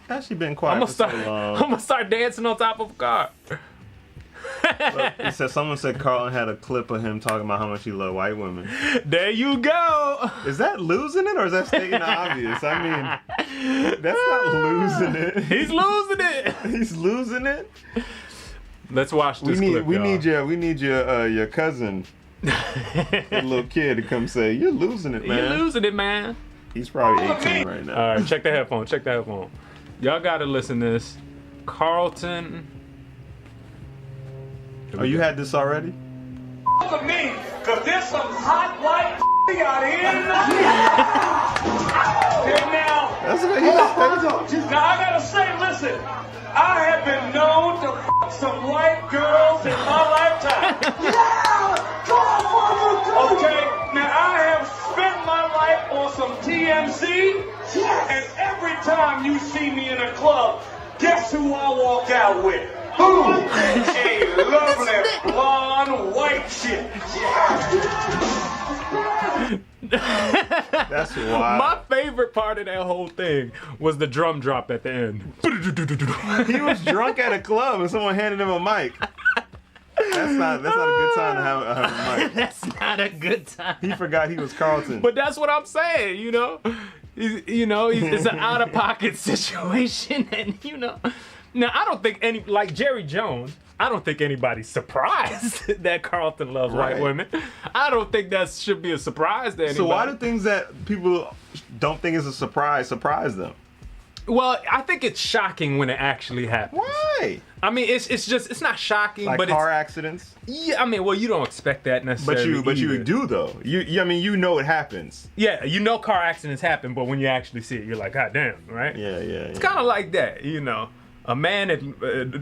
Speaker 6: Ashley been quiet for so long.
Speaker 1: I'm gonna start dancing on top of a car.
Speaker 6: Look, someone said Carlton had a clip of him talking about how much he loved white women.
Speaker 1: There you go.
Speaker 6: Is that losing it or is that stating the obvious? I mean, that's not losing it.
Speaker 1: He's losing it.
Speaker 6: He's losing it.
Speaker 1: Let's watch this clip.
Speaker 6: We need your cousin, that little kid, to come say, "You're losing it, man."
Speaker 1: You're losing it, man.
Speaker 6: He's probably 18 right now.
Speaker 1: All right, check the headphone. Y'all gotta listen to this. Carlton.
Speaker 6: Oh, you had this already?
Speaker 8: Look at me, cause there's some hot white out here. Okay, now.
Speaker 6: That's what he said.
Speaker 8: Now I gotta say, listen, I have been known to fuck some white girls in my lifetime. Okay, now I have spent my life on some TMZ, and every time you see me in a club, guess who I walk out with? Who? A lovely blonde white chick.
Speaker 6: That's wild.
Speaker 1: My favorite part of that whole thing was the drum drop at the end.
Speaker 6: He was drunk at a club and someone handed him a mic. That's not a good time to have a mic.
Speaker 1: That's not a good time.
Speaker 6: He forgot he was Carlton.
Speaker 1: But that's what I'm saying, it's an out-of-pocket situation, and Now, I don't think like Jerry Jones, I don't think anybody's surprised that Carlton loves white women. I don't think that should be a surprise to anybody.
Speaker 6: So why do things that people don't think is a surprise them?
Speaker 1: Well, I think it's shocking when it actually happens.
Speaker 6: Why?
Speaker 1: I mean, it's not shocking,
Speaker 6: Like
Speaker 1: but
Speaker 6: car
Speaker 1: it's
Speaker 6: accidents.
Speaker 1: yeah. I mean, well, you don't expect that necessarily.
Speaker 6: But you
Speaker 1: either.
Speaker 6: do though. I mean, you know it happens.
Speaker 1: Yeah, you know car accidents happen, but when you actually see it, you're like, God damn, right?
Speaker 6: Yeah.
Speaker 1: It's kind of like that, you know. A man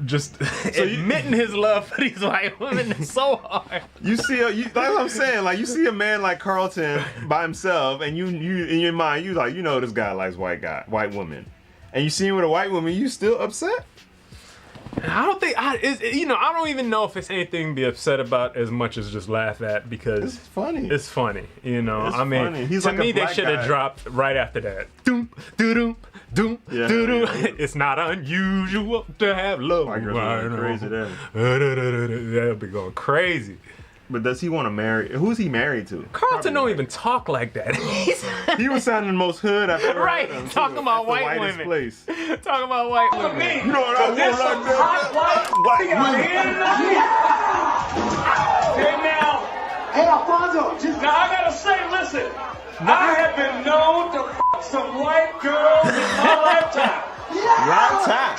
Speaker 1: just admitting his love for these white women is so hard.
Speaker 6: You see, that's what I'm saying. Like you see a man like Carlton by himself, and you in your mind, you like, you know, this guy likes white women, and you see him with a white woman, you still upset?
Speaker 1: I don't think I don't even know if it's anything to be upset about as much as just laugh at because
Speaker 6: It's funny.
Speaker 1: It's funny, you know.
Speaker 6: It's
Speaker 1: I mean,
Speaker 6: funny. He's
Speaker 1: to
Speaker 6: like a
Speaker 1: me, they
Speaker 6: black
Speaker 1: should
Speaker 6: guy.
Speaker 1: have dropped right after that. Doom, doo-doom, doom,
Speaker 6: Yeah,
Speaker 1: doo-doom.
Speaker 6: yeah.
Speaker 1: It's not unusual to have love.
Speaker 6: White girls are going crazy there.
Speaker 1: They'll be going crazy.
Speaker 6: But does he want to marry? Who's he married to?
Speaker 1: Carlton don't even talk like that.
Speaker 6: He was sounding the most hood I've ever
Speaker 1: Right,
Speaker 6: heard him, too.
Speaker 1: talking about
Speaker 6: That's the
Speaker 1: white
Speaker 6: whitest
Speaker 1: women.
Speaker 6: place.
Speaker 1: Talking about white
Speaker 8: Look at
Speaker 1: women.
Speaker 8: me.
Speaker 6: You know what I
Speaker 8: There's
Speaker 6: want
Speaker 8: some
Speaker 6: like
Speaker 8: hot white out here tonight. Okay, now.
Speaker 3: Hey, Alfonso, just
Speaker 8: Now I gotta say, listen. I have been known to fuck some white girls in my lifetime.
Speaker 6: Long time.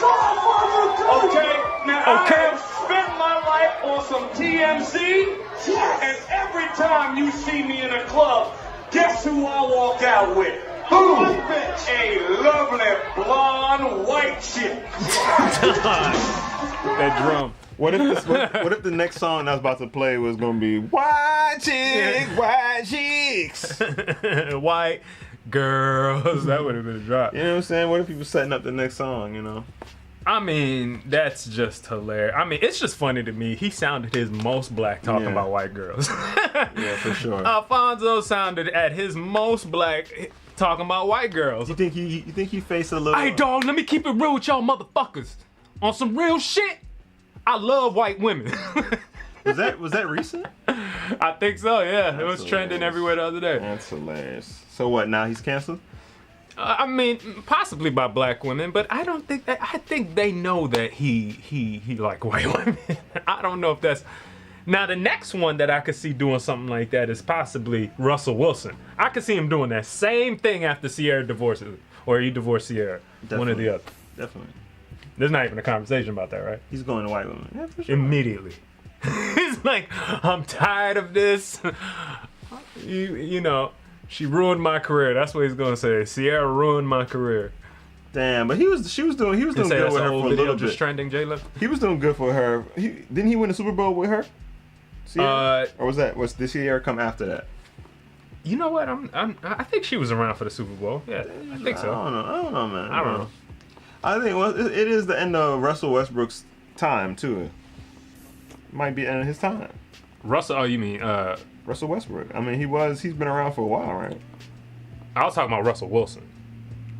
Speaker 8: Okay, now
Speaker 1: Okay.
Speaker 8: I have spent my life on some TMC, and every time you see me in a club, guess who I walk out with? Who? A lovely blonde white chick.
Speaker 1: That drum.
Speaker 6: What if the next song I was about to play was gonna be white chicks?
Speaker 1: White girls. That would have been a drop.
Speaker 6: You know what I'm saying? What if he was setting up the next song? You know?
Speaker 1: I mean, that's just hilarious. I mean, it's just funny to me. He sounded his most black talking
Speaker 6: Yeah.
Speaker 1: about white girls.
Speaker 6: Yeah, for sure.
Speaker 1: Alfonso sounded at his most black talking about white girls.
Speaker 6: You think he faced a little?
Speaker 1: Hey, dog, let me keep it real with y'all motherfuckers. On some real shit, I love white women.
Speaker 6: Was that recent?
Speaker 1: I think so, yeah. It was trending
Speaker 6: hilarious.
Speaker 1: everywhere the other day.
Speaker 6: That's hilarious. So what? Now he's canceled?
Speaker 1: I mean, possibly by black women, but I don't think that. I think they know that he like white women. I don't know if that's. Now the next one that I could see doing something like that is possibly Russell Wilson. I could see him doing that same thing after Sierra divorces, or he divorced Sierra, one or
Speaker 6: Definitely.
Speaker 1: the other.
Speaker 6: Definitely.
Speaker 1: There's not even a conversation about that, right?
Speaker 6: He's going to white women. Yeah, for sure.
Speaker 1: Immediately. He's like, I'm tired of this. You know, she ruined my career. That's what he's gonna say. Sierra ruined my career.
Speaker 6: Damn, but he was doing
Speaker 1: Say
Speaker 6: good
Speaker 1: that's
Speaker 6: with her
Speaker 1: an
Speaker 6: for
Speaker 1: old
Speaker 6: a
Speaker 1: video
Speaker 6: little
Speaker 1: just
Speaker 6: bit.
Speaker 1: trending, Jayla.
Speaker 6: He was doing good for her. Didn't he win the Super Bowl with her? Sierra? Or did Sierra come after that?
Speaker 1: You know what? I think she was around for the Super Bowl. Yeah, I think
Speaker 6: I
Speaker 1: so.
Speaker 6: don't know, man.
Speaker 1: I don't know.
Speaker 6: I think it is the end of Russell Westbrook's time too. Might be the end of his time.
Speaker 1: Russell, oh, you mean
Speaker 6: Russell Westbrook. I mean, he's been around for a while, right?
Speaker 1: I was talking about Russell Wilson.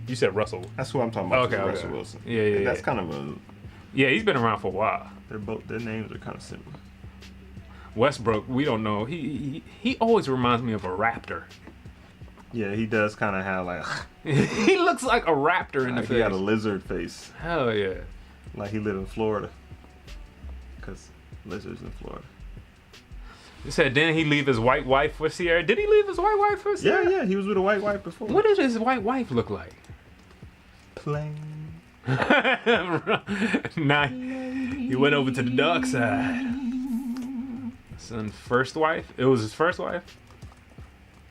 Speaker 1: You said Russell.
Speaker 6: That's who I'm talking about.
Speaker 1: Okay,
Speaker 6: Russell
Speaker 1: okay.
Speaker 6: Wilson.
Speaker 1: Yeah.
Speaker 6: That's kind of a.
Speaker 1: Yeah, he's been around for a while.
Speaker 6: Their names are kind of similar.
Speaker 1: Westbrook, we don't know. He always reminds me of a raptor.
Speaker 6: Yeah, he does kind of have like.
Speaker 1: He looks like a raptor in the
Speaker 6: Like
Speaker 1: face.
Speaker 6: he got a lizard face.
Speaker 1: Hell yeah.
Speaker 6: Like he lived in Florida. Because lizards in Florida.
Speaker 1: You said, didn't he leave his white wife for Sierra? Did he leave his white wife for Sierra?
Speaker 6: Yeah, he was with a white wife before.
Speaker 1: What did his white wife look like?
Speaker 6: Plain.
Speaker 1: Nah, he went over to the dark side. Son's first wife? It was his first wife?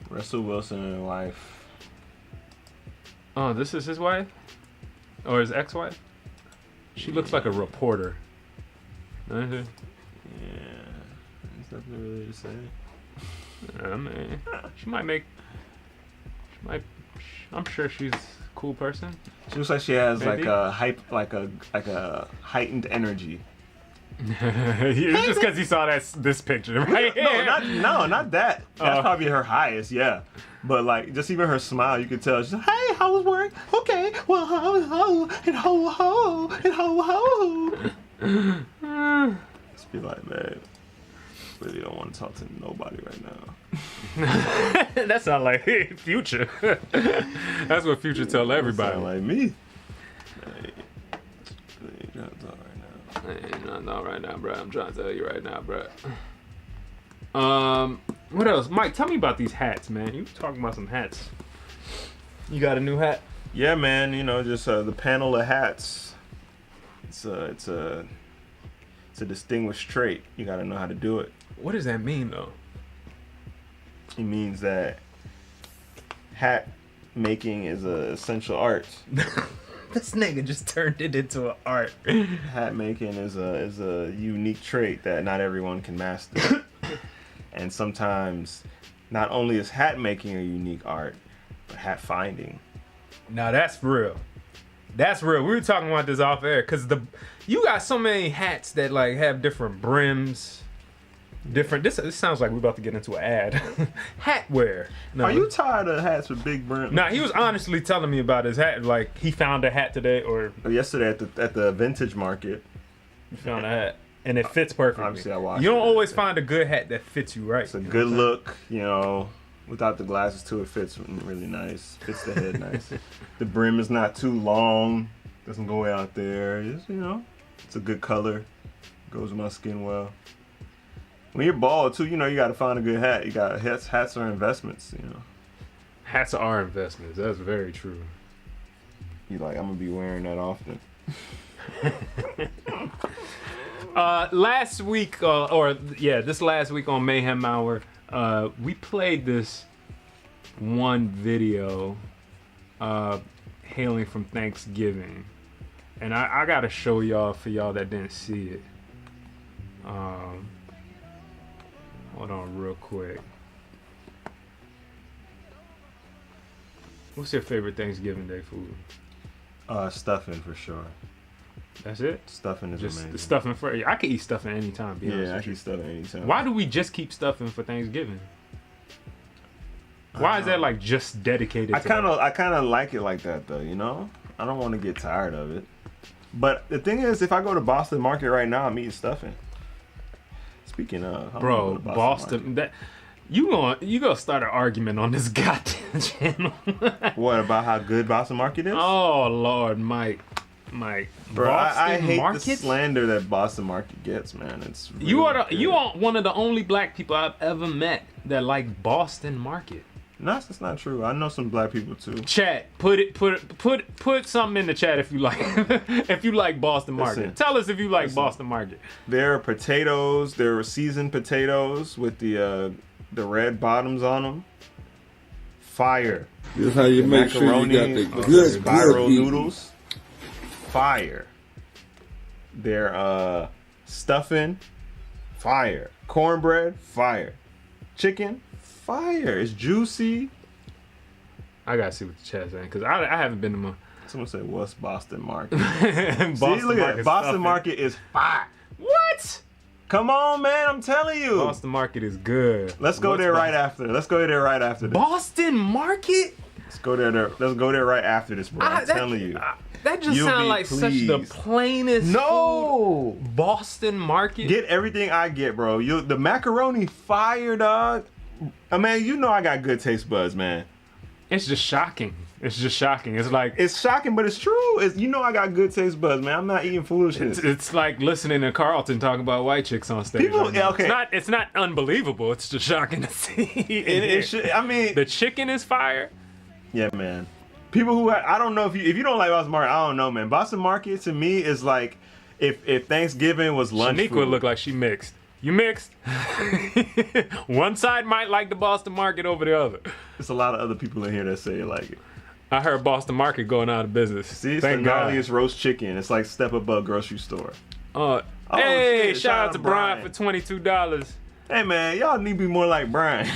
Speaker 6: Russell Wilson and wife.
Speaker 1: Oh, this is his wife? Or his ex-wife? She looks like a reporter. Uh-huh.
Speaker 6: Yeah. There's nothing really to say.
Speaker 1: I mean, I'm sure she's a cool person.
Speaker 6: She looks like she has
Speaker 1: Maybe.
Speaker 6: like a heightened energy.
Speaker 1: It's just because you saw this picture, right?
Speaker 6: No, not that. That's
Speaker 1: Oh.
Speaker 6: probably her highest, yeah. But like, just even her smile, you could tell. She's like, "Hey, how was work? Okay, well, ho and ho and ho." Just be like, man, really don't want to talk to nobody right now.
Speaker 1: That sounds like Future. That's what Future tell everybody.
Speaker 6: Sound like me. Hey, ain't trying to talk right now.
Speaker 1: No, right now, bro. I'm trying to tell you right now, bro. What else? Mike, tell me about these hats, man. You talking about some hats. You got a new hat?
Speaker 6: Yeah, man. You know, just the panel of hats. It's a distinguished trait. You got to know how to do it.
Speaker 1: What does that mean, though?
Speaker 6: It means that hat making is a essential art.
Speaker 1: This nigga just turned it into an art.
Speaker 6: Hat making is a unique trait that not everyone can master. And sometimes, not only is hat making a unique art, but hat finding.
Speaker 1: Now that's real. That's real. We were talking about this off air because you got so many hats that like have different brims. Different. This sounds like we're about to get into an ad. Hat wear. No.
Speaker 6: Are you tired of hats with big brims?
Speaker 1: Nah, he was honestly telling me about his hat. Like he found a hat today or
Speaker 6: yesterday at the vintage market.
Speaker 1: He found a hat and it fits perfectly.
Speaker 6: Obviously, I watched.
Speaker 1: You don't always find a good hat that fits you right.
Speaker 6: It's a good look, you know. Without the glasses too, it fits really nice. Fits the head nice. The brim is not too long. Doesn't go way out there. It's, you know, it's a good color. Goes with my skin well. When you're bald too, you know, you got to find a good hat. You got hats are investments, you know.
Speaker 1: Hats are investments. That's very true.
Speaker 6: You like, I'm gonna be wearing that often.
Speaker 1: Last week, this last week on Mayhem Hour, we played this one video hailing from Thanksgiving, and I gotta show y'all for y'all that didn't see it. Hold on real quick. What's your favorite Thanksgiving Day food?
Speaker 6: Stuffing for sure.
Speaker 1: That's it?
Speaker 6: Stuffing is amazing.
Speaker 1: The stuffing for I can eat stuffing anytime.
Speaker 6: Yeah, I can eat stuffing anytime.
Speaker 1: Why do we just keep stuffing for Thanksgiving? Why is that like just dedicated?
Speaker 6: I kind of like it like that though. You know, I don't want to get tired of it. But the thing is, if I go to Boston Market right now, I'm eating stuffing. Speaking of,
Speaker 1: bro, Boston, that you gonna start an argument on this goddamn channel.
Speaker 6: What about how good Boston Market is?
Speaker 1: Oh Lord, Mike.
Speaker 6: Bro, I hate
Speaker 1: Market?
Speaker 6: the slander that Boston Market gets, man. It's really
Speaker 1: you are one of the only black people I've ever met that like Boston Market.
Speaker 6: No, that's not true. I know some black people too.
Speaker 1: Chat, put something in the chat if you like if you like Boston Market.
Speaker 6: Listen,
Speaker 1: Tell us if you like Boston Market.
Speaker 6: There are potatoes. There are seasoned potatoes with the red bottoms on them. Fire.
Speaker 9: This is how you make sure you got the good
Speaker 6: spiral
Speaker 9: heat.
Speaker 6: noodles. Fire. They're stuffing. Fire. Cornbread. Fire. Chicken. Fire. It's juicy.
Speaker 1: I gotta see what the chat's saying because I haven't been to my.
Speaker 6: Someone said, "What's Boston Market?"
Speaker 1: Boston
Speaker 6: See, look at
Speaker 1: Market
Speaker 6: Boston Market is fire.
Speaker 1: What?
Speaker 6: Come on, man! I'm telling you.
Speaker 1: Boston Market is good.
Speaker 6: Let's go there right after. Let's go there right after this.
Speaker 1: Boston Market?
Speaker 6: Let's go there. Let's go there right after this, bro. I'm telling you.
Speaker 1: That just
Speaker 6: You'll
Speaker 1: sounds
Speaker 6: be
Speaker 1: like such the
Speaker 6: pleased.
Speaker 1: plainest food. Boston Market?
Speaker 6: Get everything I get, bro. The macaroni fire, dog. I mean, you know I got good taste buds, man.
Speaker 1: It's just shocking. It's just shocking. It's like
Speaker 6: it's shocking, but it's true. You know I got good taste buds, man. I'm not eating foolishness.
Speaker 1: It's like listening to Carlton talk about white chicks on stage.
Speaker 6: People, okay.
Speaker 1: It's not unbelievable. It's just shocking to see.
Speaker 6: It should, I mean,
Speaker 1: the chicken is fire.
Speaker 6: Yeah, man. People who I don't know if you don't like Boston Market, I don't know, man. Boston Market to me is like if Thanksgiving was lunch
Speaker 1: Shaniqua
Speaker 6: food.
Speaker 1: look like she mixed. You mixed. One side might like the Boston Market over the other.
Speaker 6: There's a lot of other people in here that say like it.
Speaker 1: I heard Boston Market going out of business.
Speaker 6: See, it's
Speaker 1: Thank
Speaker 6: the
Speaker 1: God.
Speaker 6: gnarliest roast chicken. It's like step above groapry store.
Speaker 1: Hey,
Speaker 6: shit,
Speaker 1: shout out to Brian for $22.
Speaker 6: Hey man, y'all need to be more like Brian.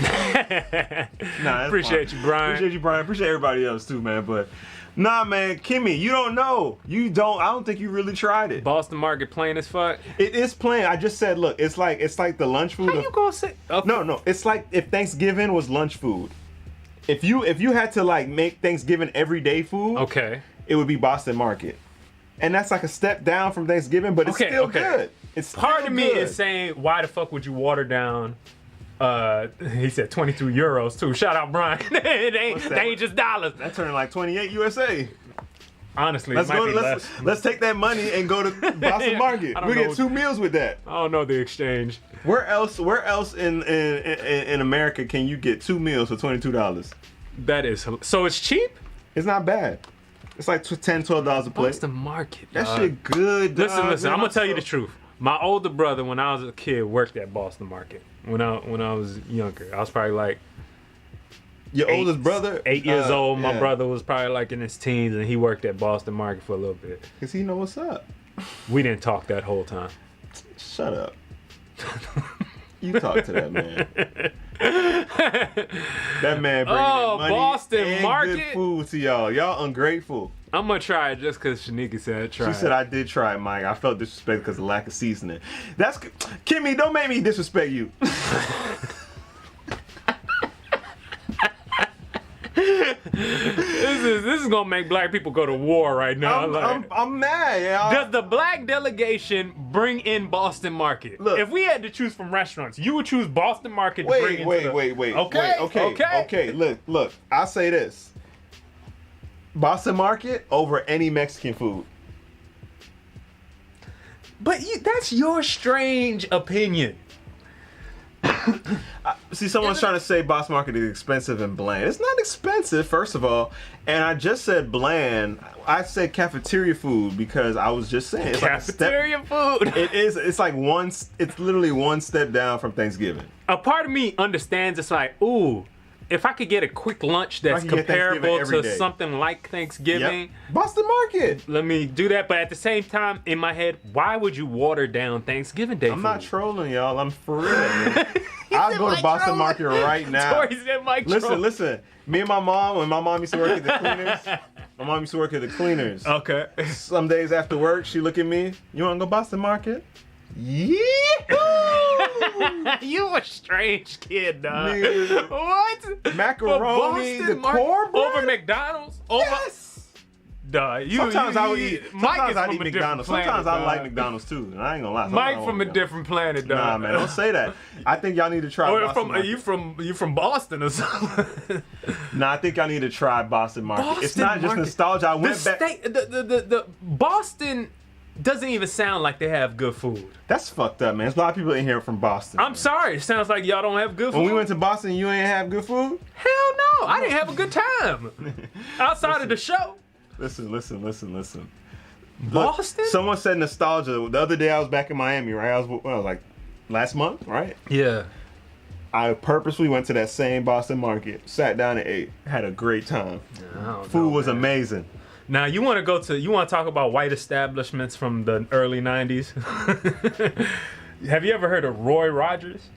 Speaker 1: Appreciate you, Brian.
Speaker 6: Appreciate you, Brian. Appreciate everybody else too, man. But nah, man, Kimmy, you don't know. I don't think you really tried it.
Speaker 1: Boston Market plain as fuck.
Speaker 6: It is plain. I just said, look, it's like the lunch food.
Speaker 1: How you gonna say? Okay.
Speaker 6: No. It's like if Thanksgiving was lunch food. If you had to like make Thanksgiving everyday food,
Speaker 1: okay,
Speaker 6: it would be Boston Market. And that's like a step down from Thanksgiving, but it's still good. It's still
Speaker 1: part of me
Speaker 6: good.
Speaker 1: is saying, why the fuck would you water down? He said 22 euros too. Shout out Brian. They ain't just dollars.
Speaker 6: That turned like 28 USA.
Speaker 1: Honestly,
Speaker 6: let's take that money and go to Boston Market. We get 2 meals with that.
Speaker 1: I don't know the exchange.
Speaker 6: Where else in America can you get 2 meals for $22?
Speaker 1: That is so it's cheap.
Speaker 6: It's not bad. It's like $10, $12 a plate.
Speaker 1: Boston Market.
Speaker 6: That shit good.
Speaker 1: Listen. I'm gonna tell you the truth. My older brother, when I was a kid, worked at Boston Market. When I was younger, I was probably like
Speaker 6: your oldest brother,
Speaker 1: 8 years old. My brother was probably like in his teens, and he worked at Boston Market for a little bit.
Speaker 6: Cause he know what's up.
Speaker 1: We didn't talk that whole time.
Speaker 6: Shut up. You talk to that man. That man bringing money
Speaker 1: Boston
Speaker 6: and
Speaker 1: Market.
Speaker 6: good food to y'all. Y'all ungrateful.
Speaker 1: I'm gonna try it just because Shanika said try.
Speaker 6: She said I did try it, Mike. I felt disrespected because of lack of seasoning. That's Kimmy. Don't make me disrespect you.
Speaker 1: This is gonna make black people go to war right now.
Speaker 6: I'm mad. Yeah.
Speaker 1: Does the black delegation bring in Boston Market?
Speaker 6: Look,
Speaker 1: if we had to choose from restaurants, you would choose Boston Market.
Speaker 6: Wait. Okay. Look. I'll say this: Boston Market over any Mexican food.
Speaker 1: But that's your strange opinion.
Speaker 6: See, someone's trying to say Boston Market is expensive and bland. It's not expensive, first of all. And I just said bland. I said cafeteria food because I was just saying. It's
Speaker 1: cafeteria food.
Speaker 6: It is. It's like it's literally one step down from Thanksgiving.
Speaker 1: A part of me understands it's like, ooh, if I could get a quick lunch that's comparable to something like Thanksgiving.
Speaker 6: Yep. Boston Market.
Speaker 1: Let me do that. But at the same time, in my head, why would you water down Thanksgiving Day
Speaker 6: I'm
Speaker 1: food?
Speaker 6: not trolling, y'all. I'm for real. I'll go to Boston Market right now.
Speaker 1: Tori said Mike
Speaker 6: Listen. Me and my mom, when my mom used to work at the cleaners.
Speaker 1: Okay.
Speaker 6: Some days after work, she look at me. You want to go Boston Market? Yeah.
Speaker 1: You a strange kid, dog.
Speaker 6: Nigga.
Speaker 1: What?
Speaker 6: Macaroni, the cornbread?
Speaker 1: Over McDonald's?
Speaker 6: Yes.
Speaker 1: Duh,
Speaker 6: Sometimes I would eat. Sometimes I eat McDonald's. Sometimes I like
Speaker 1: dog.
Speaker 6: McDonald's too. And I ain't gonna lie.
Speaker 1: Mike from a different planet, dog.
Speaker 6: Nah, man, don't say that. I think y'all need to try. Boston Market.
Speaker 1: You from Boston or something?
Speaker 6: Nah, I think y'all need to try Boston Market. It's not just nostalgia. I went back.
Speaker 1: The Boston doesn't even sound like they have good food.
Speaker 6: That's fucked up, man. There's a lot of people in here from Boston.
Speaker 1: I'm sorry. It sounds like y'all don't have good food.
Speaker 6: When we went to Boston, you ain't have good food?
Speaker 1: Hell no. I didn't have a good time. Outside of the show.
Speaker 6: Listen.
Speaker 1: Boston?
Speaker 6: Look, someone said nostalgia. The other day I was back in Miami, right? I was like last month, right?
Speaker 1: Yeah.
Speaker 6: I purposely went to that same Boston Market, sat down and ate, had a great time. Food was amazing.
Speaker 1: Now you want to talk about white establishments from the early 90s? Have you ever heard of Roy Rogers?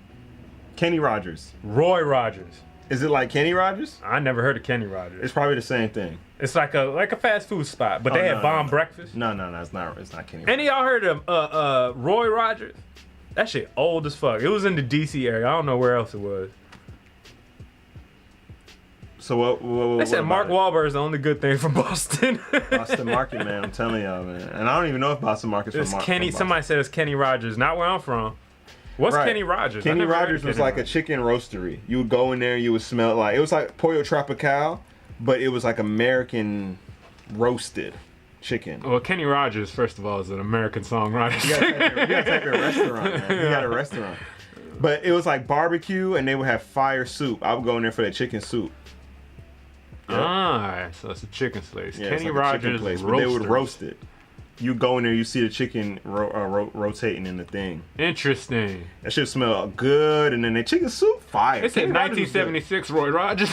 Speaker 6: Kenny Rogers.
Speaker 1: Roy Rogers.
Speaker 6: Is it like Kenny Rogers?
Speaker 1: I never heard of Kenny Rogers.
Speaker 6: It's probably the same thing.
Speaker 1: It's like a fast food spot, but they had bomb breakfast.
Speaker 6: No, it's not Kenny Rogers.
Speaker 1: Any of y'all heard of Roy Rogers? That shit old as fuck. It was in the DC area. I don't know where else it was.
Speaker 6: So what
Speaker 1: they said Mark Wahlberg is the only good thing from Boston.
Speaker 6: Boston Market, man. I'm telling y'all, man. And I don't even know if Boston Market's from Boston.
Speaker 1: Somebody said it's Kenny Rogers. Not where I'm from. What's Kenny Rogers?
Speaker 6: Kenny Rogers was like a chicken roastery. You would go in there and you would smell like, it was like Pollo Tropical, but it was like American roasted chicken.
Speaker 1: Well, Kenny Rogers, first of all, is an American songwriter.
Speaker 6: You gotta take a restaurant, man. You got a restaurant. But it was like barbecue and they would have fire soup. I would go in there for that chicken soup.
Speaker 1: Yep. Ah, so it's a chicken place.
Speaker 6: Yeah,
Speaker 1: Kenny
Speaker 6: like
Speaker 1: Rogers
Speaker 6: place, but they would roast it. You go in there, you see the chicken rotating in the thing.
Speaker 1: Interesting.
Speaker 6: That shit smell good, and then the chicken soup fire.
Speaker 1: It said 1976 Roy Rogers.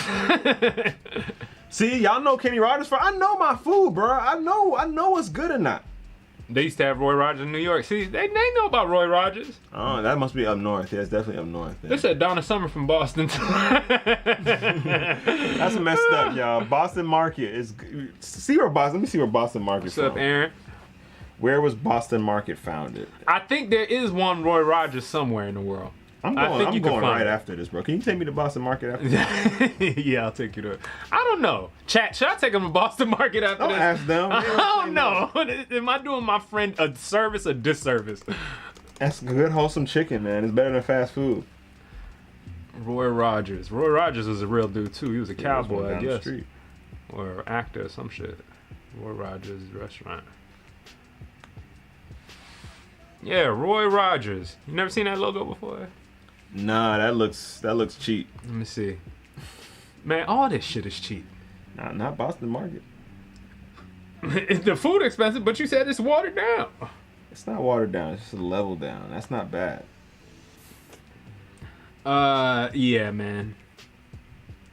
Speaker 6: See, y'all know Kenny Rogers. I know my food, bro. I know what's good or not.
Speaker 1: They used to have Roy Rogers in New York. See, they know about Roy Rogers.
Speaker 6: Oh, that must be up north. Yeah, it's definitely up north. Yeah.
Speaker 1: They said Donna Summer from Boston.
Speaker 6: That's messed up, y'all. Boston Market is. Let me see where Boston Market is.
Speaker 1: What's up, Aaron?
Speaker 6: Where was Boston Market founded?
Speaker 1: I think there is one Roy Rogers somewhere in the world.
Speaker 6: I'm going right after this, bro. Can you take me to Boston Market after this?
Speaker 1: Yeah, I'll take you to it. I don't know. Chat, should I take them to Boston Market after this?
Speaker 6: Don't ask them.
Speaker 1: I don't know. Am I doing my friend a service or disservice?
Speaker 6: That's good, wholesome chicken, man. It's better than fast food.
Speaker 1: Roy Rogers. Roy Rogers was a real dude, too. He was a cowboy, I guess. Or actor or some shit. Roy Rogers restaurant. Yeah, Roy Rogers. You never seen that logo before?
Speaker 6: Nah, that looks cheap.
Speaker 1: Let me see. Man, all this shit is cheap.
Speaker 6: Not Boston Market.
Speaker 1: The food expensive, but you said it's watered down.
Speaker 6: It's not watered down. It's just a level down. That's not bad.
Speaker 1: Yeah, man.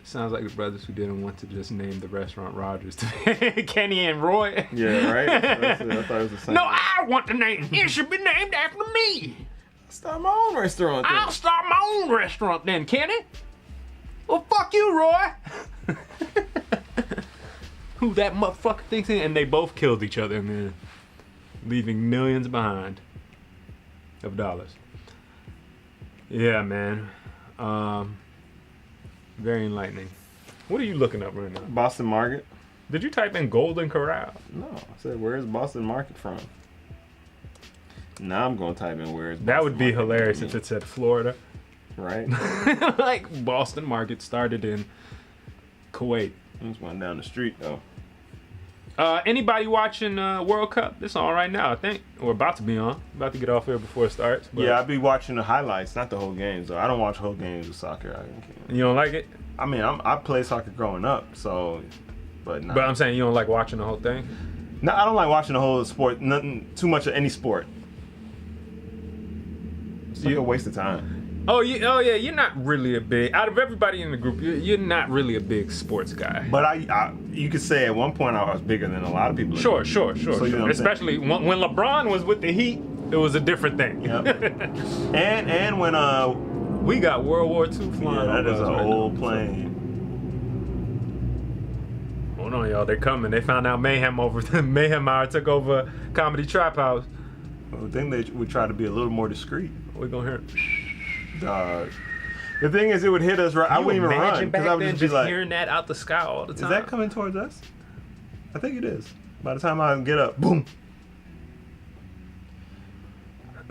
Speaker 1: Sounds like the brothers who didn't want to just name the restaurant Rogers to Kenny and Roy.
Speaker 6: Yeah, right? I thought it was the same.
Speaker 1: No, I want the name. It should be named after me.
Speaker 6: Start my own restaurant then.
Speaker 1: I'll start my own restaurant then, Kenny. Well, fuck you, Roy. Who that motherfucker thinks he... And they both killed each other, man. Leaving millions behind of dollars. Yeah, man. Very enlightening. What are you looking up right now?
Speaker 6: Boston Market.
Speaker 1: Did you type in Golden Corral?
Speaker 6: No, I said, where's Boston Market from? Now I'm going to type in where's Boston
Speaker 1: That would be
Speaker 6: Market
Speaker 1: hilarious
Speaker 6: from.
Speaker 1: if it said Florida.
Speaker 6: Right?
Speaker 1: Like Boston Market started in Kuwait.
Speaker 6: Just went down the street, though.
Speaker 1: Anybody watching World Cup? It's on right now, I think. We're about to be on. About to get off here before it starts. But
Speaker 6: Yeah, I'll be watching the highlights, not the whole games, though. I don't watch whole games of soccer.
Speaker 1: You don't like it?
Speaker 6: I mean, I played soccer growing up, so... But
Speaker 1: I'm saying you don't like watching the whole thing?
Speaker 6: No, I don't like watching the whole sport. Nothing too much of any sport. It's like a waste of time.
Speaker 1: Oh yeah, you're not really a big... Out of everybody in the group, you're not really a big sports guy.
Speaker 6: But I you could say at one point I was bigger than a lot of people.
Speaker 1: Sure.
Speaker 6: So you know what I'm
Speaker 1: Especially when LeBron was with the Heat, it was a different thing.
Speaker 6: Yep. and when
Speaker 1: we got World War II flying.
Speaker 6: that is an
Speaker 1: right
Speaker 6: old
Speaker 1: now.
Speaker 6: plane.
Speaker 1: Hold on, y'all. They're coming. They found out Mayhem Hour took over Comedy Trap House.
Speaker 6: I think they would try to be a little more discreet.
Speaker 1: We're gonna hear.
Speaker 6: The thing is, it would hit us right. I wouldn't even run because I would just be like,
Speaker 1: hearing that out the sky all the time.
Speaker 6: "Is that coming towards us?" I think it is. By the time I get up, boom.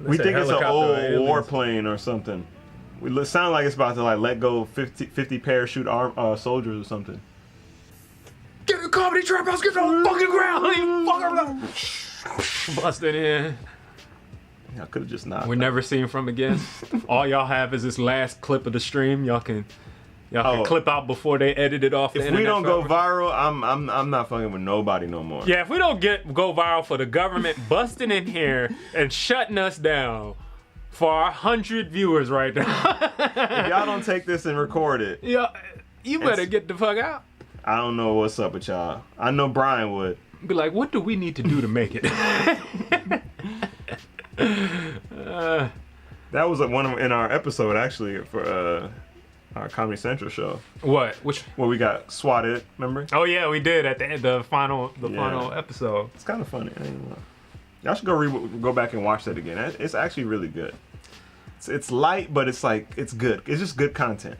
Speaker 6: We think it's an old warplane or something. We sound like it's about to like let go 50 parachute soldiers or something.
Speaker 1: Get the Comedy Trap House, get on the fucking ground! Busted in.
Speaker 6: I could have just not.
Speaker 1: We're never seeing from again. All y'all have is this last clip of the stream. Y'all can clip out before they edit it off.
Speaker 6: If we don't go viral, I'm not fucking with nobody no more.
Speaker 1: Yeah, if we don't go viral for the government busting in here and shutting us down for our 100 viewers right now.
Speaker 6: If y'all don't take this and record it,
Speaker 1: yeah, you better get the fuck out.
Speaker 6: I don't know what's up with y'all. I know Brian would.
Speaker 1: Be like, what do we need to do to make it?
Speaker 6: That was one in our episode actually for our Comedy Central show.
Speaker 1: What? Which?
Speaker 6: Where we got swatted, remember?
Speaker 1: Oh yeah, we did at the end, the final episode.
Speaker 6: It's kind of funny. Y'all should go back and watch that again. It's actually really good. It's light, but it's good. It's just good content.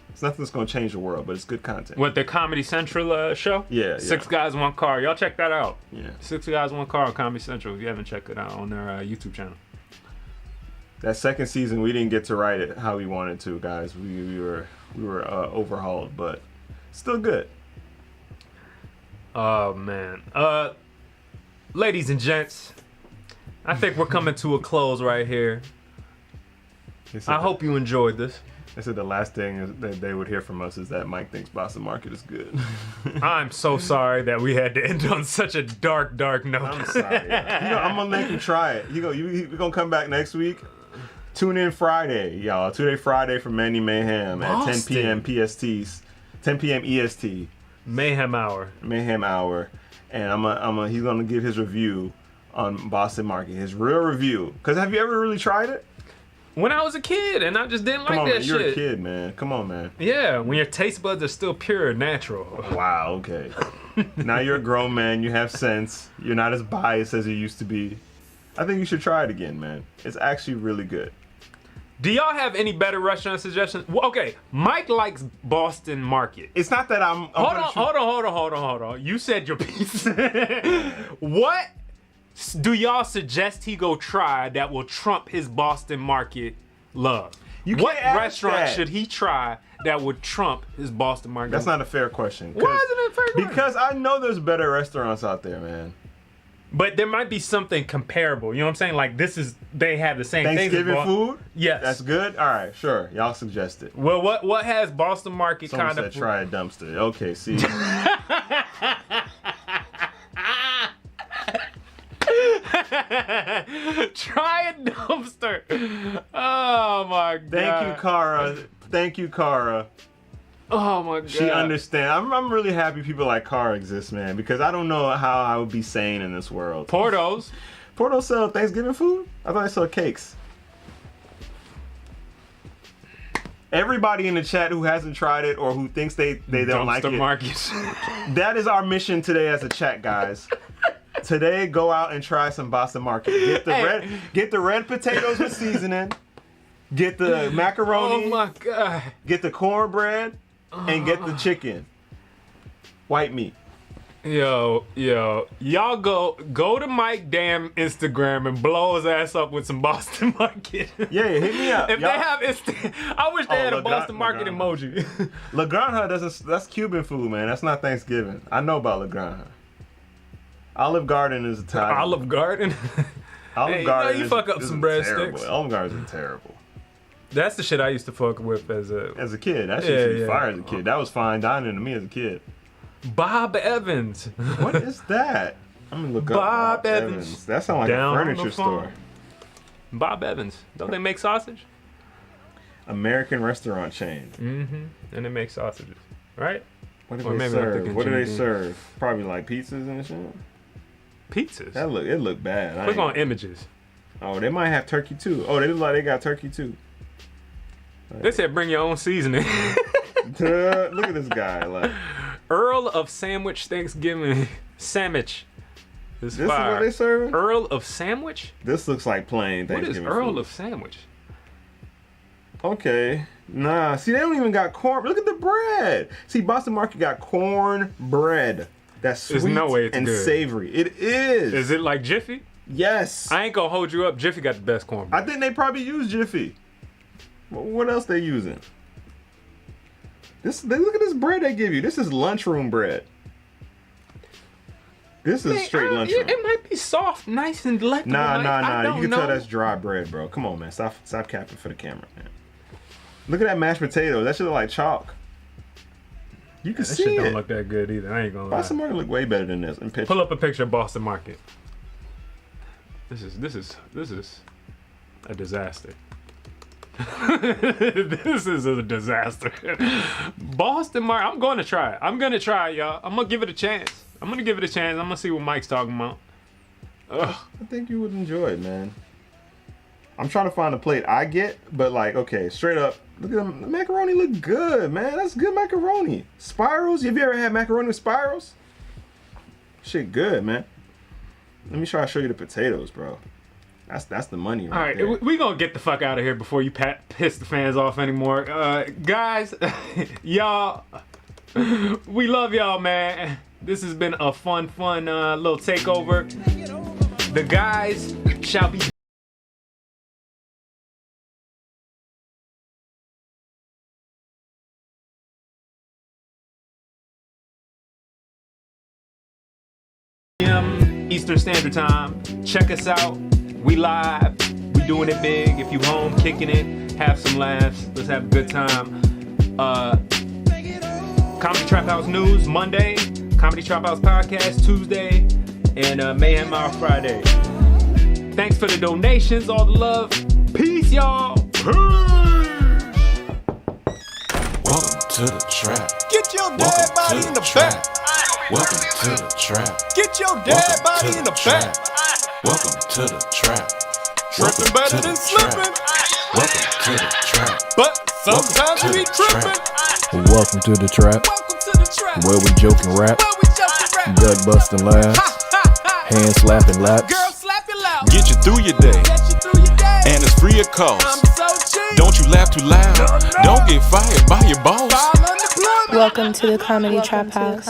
Speaker 6: It's nothing that's gonna change the world, but it's good content.
Speaker 1: What, the Comedy Central show?
Speaker 6: Yeah.
Speaker 1: 6 Guys, 1 Car. Y'all check that out.
Speaker 6: Yeah.
Speaker 1: 6 Guys, 1 Car on Comedy Central. If you haven't checked it out on their YouTube channel.
Speaker 6: That second season, we didn't get to write it how we wanted to, guys. We were overhauled, but still good.
Speaker 1: Oh man. Ladies and gents, I think we're coming to a close right here. I hope you enjoyed this.
Speaker 6: They said the last thing that they would hear from us is that Mike thinks Boston Market is good.
Speaker 1: I'm so sorry that we had to end on such a dark note.
Speaker 6: I'm sorry. I'm gonna make him try it. We're gonna come back next week. Tune in Friday, y'all. 2-day Friday for Manny Mayhem at 10 p.m. PST, 10 p.m. EST.
Speaker 1: Mayhem Hour.
Speaker 6: And he's gonna give his review on Boston Market, his real review. Cause have you ever really tried it?
Speaker 1: When I was a kid, and I just didn't like that shit.
Speaker 6: You're a kid, man. Come on, man.
Speaker 1: Yeah, when your taste buds are still pure and natural.
Speaker 6: Wow, okay. Now you're a grown man. You have sense. You're not as biased as you used to be. I think you should try it again, man. It's actually really good.
Speaker 1: Do y'all have any better restaurant suggestions? Well, okay, Mike likes Boston Market.
Speaker 6: It's not that I'm
Speaker 1: hold on. You said your piece. What do y'all suggest he go try that will trump his Boston Market love? What restaurant should he try that would trump his Boston Market?
Speaker 6: That's not a fair question.
Speaker 1: Why isn't it a fair question?
Speaker 6: Because I know there's better restaurants out there, man.
Speaker 1: But there might be something comparable. You know what I'm saying? Like they have the same
Speaker 6: Thanksgiving food?
Speaker 1: Yes.
Speaker 6: That's good? All right, sure. Y'all suggest it.
Speaker 1: Well, what has Boston Market
Speaker 6: Someone
Speaker 1: kind
Speaker 6: said
Speaker 1: of...
Speaker 6: try a dumpster. Okay, see.
Speaker 1: Try a dumpster. Oh my god.
Speaker 6: Thank you, Cara. Thank you, Cara.
Speaker 1: Oh my god.
Speaker 6: She understands. I'm really happy people like Cara exist, man, because I don't know how I would be sane in this world.
Speaker 1: Portos.
Speaker 6: Portos sell Thanksgiving food? I thought they sold cakes. Everybody in the chat who hasn't tried it or who thinks they don't like it.
Speaker 1: Markets.
Speaker 6: That is our mission today as a chat, guys. Today, go out and try some Boston Market. Get the red potatoes with seasoning. Get the macaroni.
Speaker 1: Oh my god.
Speaker 6: Get the cornbread and get the chicken. White meat.
Speaker 1: Y'all go to Mike Damn Instagram and blow his ass up with some Boston Market.
Speaker 6: Yeah, hit me up.
Speaker 1: If they have I wish they had a Boston Market emoji.
Speaker 6: La Granja, that's Cuban food, man. That's not Thanksgiving. I know about La Granja. Olive Garden is Italian.
Speaker 1: Olive Garden?
Speaker 6: Olive Garden
Speaker 1: you fuck up some breadsticks.
Speaker 6: Olive Gardens are terrible.
Speaker 1: That's the shit I used to fuck with as a
Speaker 6: kid. That shit used to be fire as a kid. That was fine dining to me as a kid.
Speaker 1: Bob Evans.
Speaker 6: What is that? I'm gonna look up Bob Evans. That sounds like a furniture store.
Speaker 1: Bob Evans. Don't they make sausage?
Speaker 6: American restaurant chain.
Speaker 1: Mm-hmm. And they make sausages, right?
Speaker 6: What do they serve? What do they serve? Probably like pizzas and shit.
Speaker 1: Pizzas?
Speaker 6: It look bad.
Speaker 1: Click on images.
Speaker 6: Oh, they might have turkey too. Oh, they look like they got turkey too.
Speaker 1: They said bring your own seasoning.
Speaker 6: Look at this guy. Like
Speaker 1: Earl of Sandwich Thanksgiving sandwich. This is what
Speaker 6: they serving?
Speaker 1: Earl of Sandwich?
Speaker 6: This looks like plain Thanksgiving.
Speaker 1: What is Earl
Speaker 6: food.
Speaker 1: of Sandwich?
Speaker 6: Okay. Nah. See, they don't even got corn. Look at the bread. See, Boston Market got corn bread. That's sweet and good. Savory. It is.
Speaker 1: Is it like Jiffy?
Speaker 6: Yes.
Speaker 1: I ain't gonna hold you up. Jiffy got the best cornbread.
Speaker 6: I think they probably use Jiffy. What else they using? Look at this bread they give you. This is lunchroom bread. This is straight lunchroom.
Speaker 1: It might be soft, nice and delectable.
Speaker 6: Nah. You can tell that's dry bread, bro. Come on, man. Stop capping for the camera, man. Look at that mashed potato. That shit look like chalk. You can see it.
Speaker 1: That shit don't look that good either. I ain't gonna lie.
Speaker 6: Boston Market look way better than this in picture.
Speaker 1: Pull up a picture of Boston Market. This is a disaster. This is a disaster. Boston Market. I'm going to try it. I'm going to try it, y'all. I'm going to give it a chance. I'm going to see what Mike's talking about. Ugh.
Speaker 6: I think you would enjoy it, man. I'm trying to find a plate I get, but like, okay, straight up, look at them. The macaroni look good, man. That's good macaroni. Spirals. Have you ever had macaroni with spirals? Shit good, man. Let me try to show you the potatoes, bro. That's the money right there.
Speaker 1: All right, we gonna get the fuck out of here before you piss the fans off anymore. Guys, y'all, we love y'all, man. This has been a fun little takeover. The guys shall be Eastern Standard Time. Check us out. We live. We doing it big. If you home kicking it, have some laughs. Let's have a good time. Comedy Trap House News Monday. Comedy Trap House Podcast Tuesday. And Mayhem Hour Friday. Thanks for the donations. All the love. Peace, y'all.
Speaker 2: Welcome to the trap.
Speaker 10: Get your dead body in the back.
Speaker 2: Welcome to the trap.
Speaker 10: Get your dead body in the back.
Speaker 2: Welcome to the trap.
Speaker 10: Tripping better than slipping.
Speaker 2: Welcome to the trap.
Speaker 10: But sometimes we tripping.
Speaker 4: Welcome to the trap.
Speaker 10: Welcome to the trap.
Speaker 4: Where we joke and rap. Gut busting laugh. Hand slapping laps.
Speaker 10: Girl, slap your loud.
Speaker 2: Get you through your day. And it's free of cost.
Speaker 10: I'm so cheap.
Speaker 2: Don't you laugh too loud. Don't get fired by your boss.
Speaker 5: Welcome to the Comedy Trap House.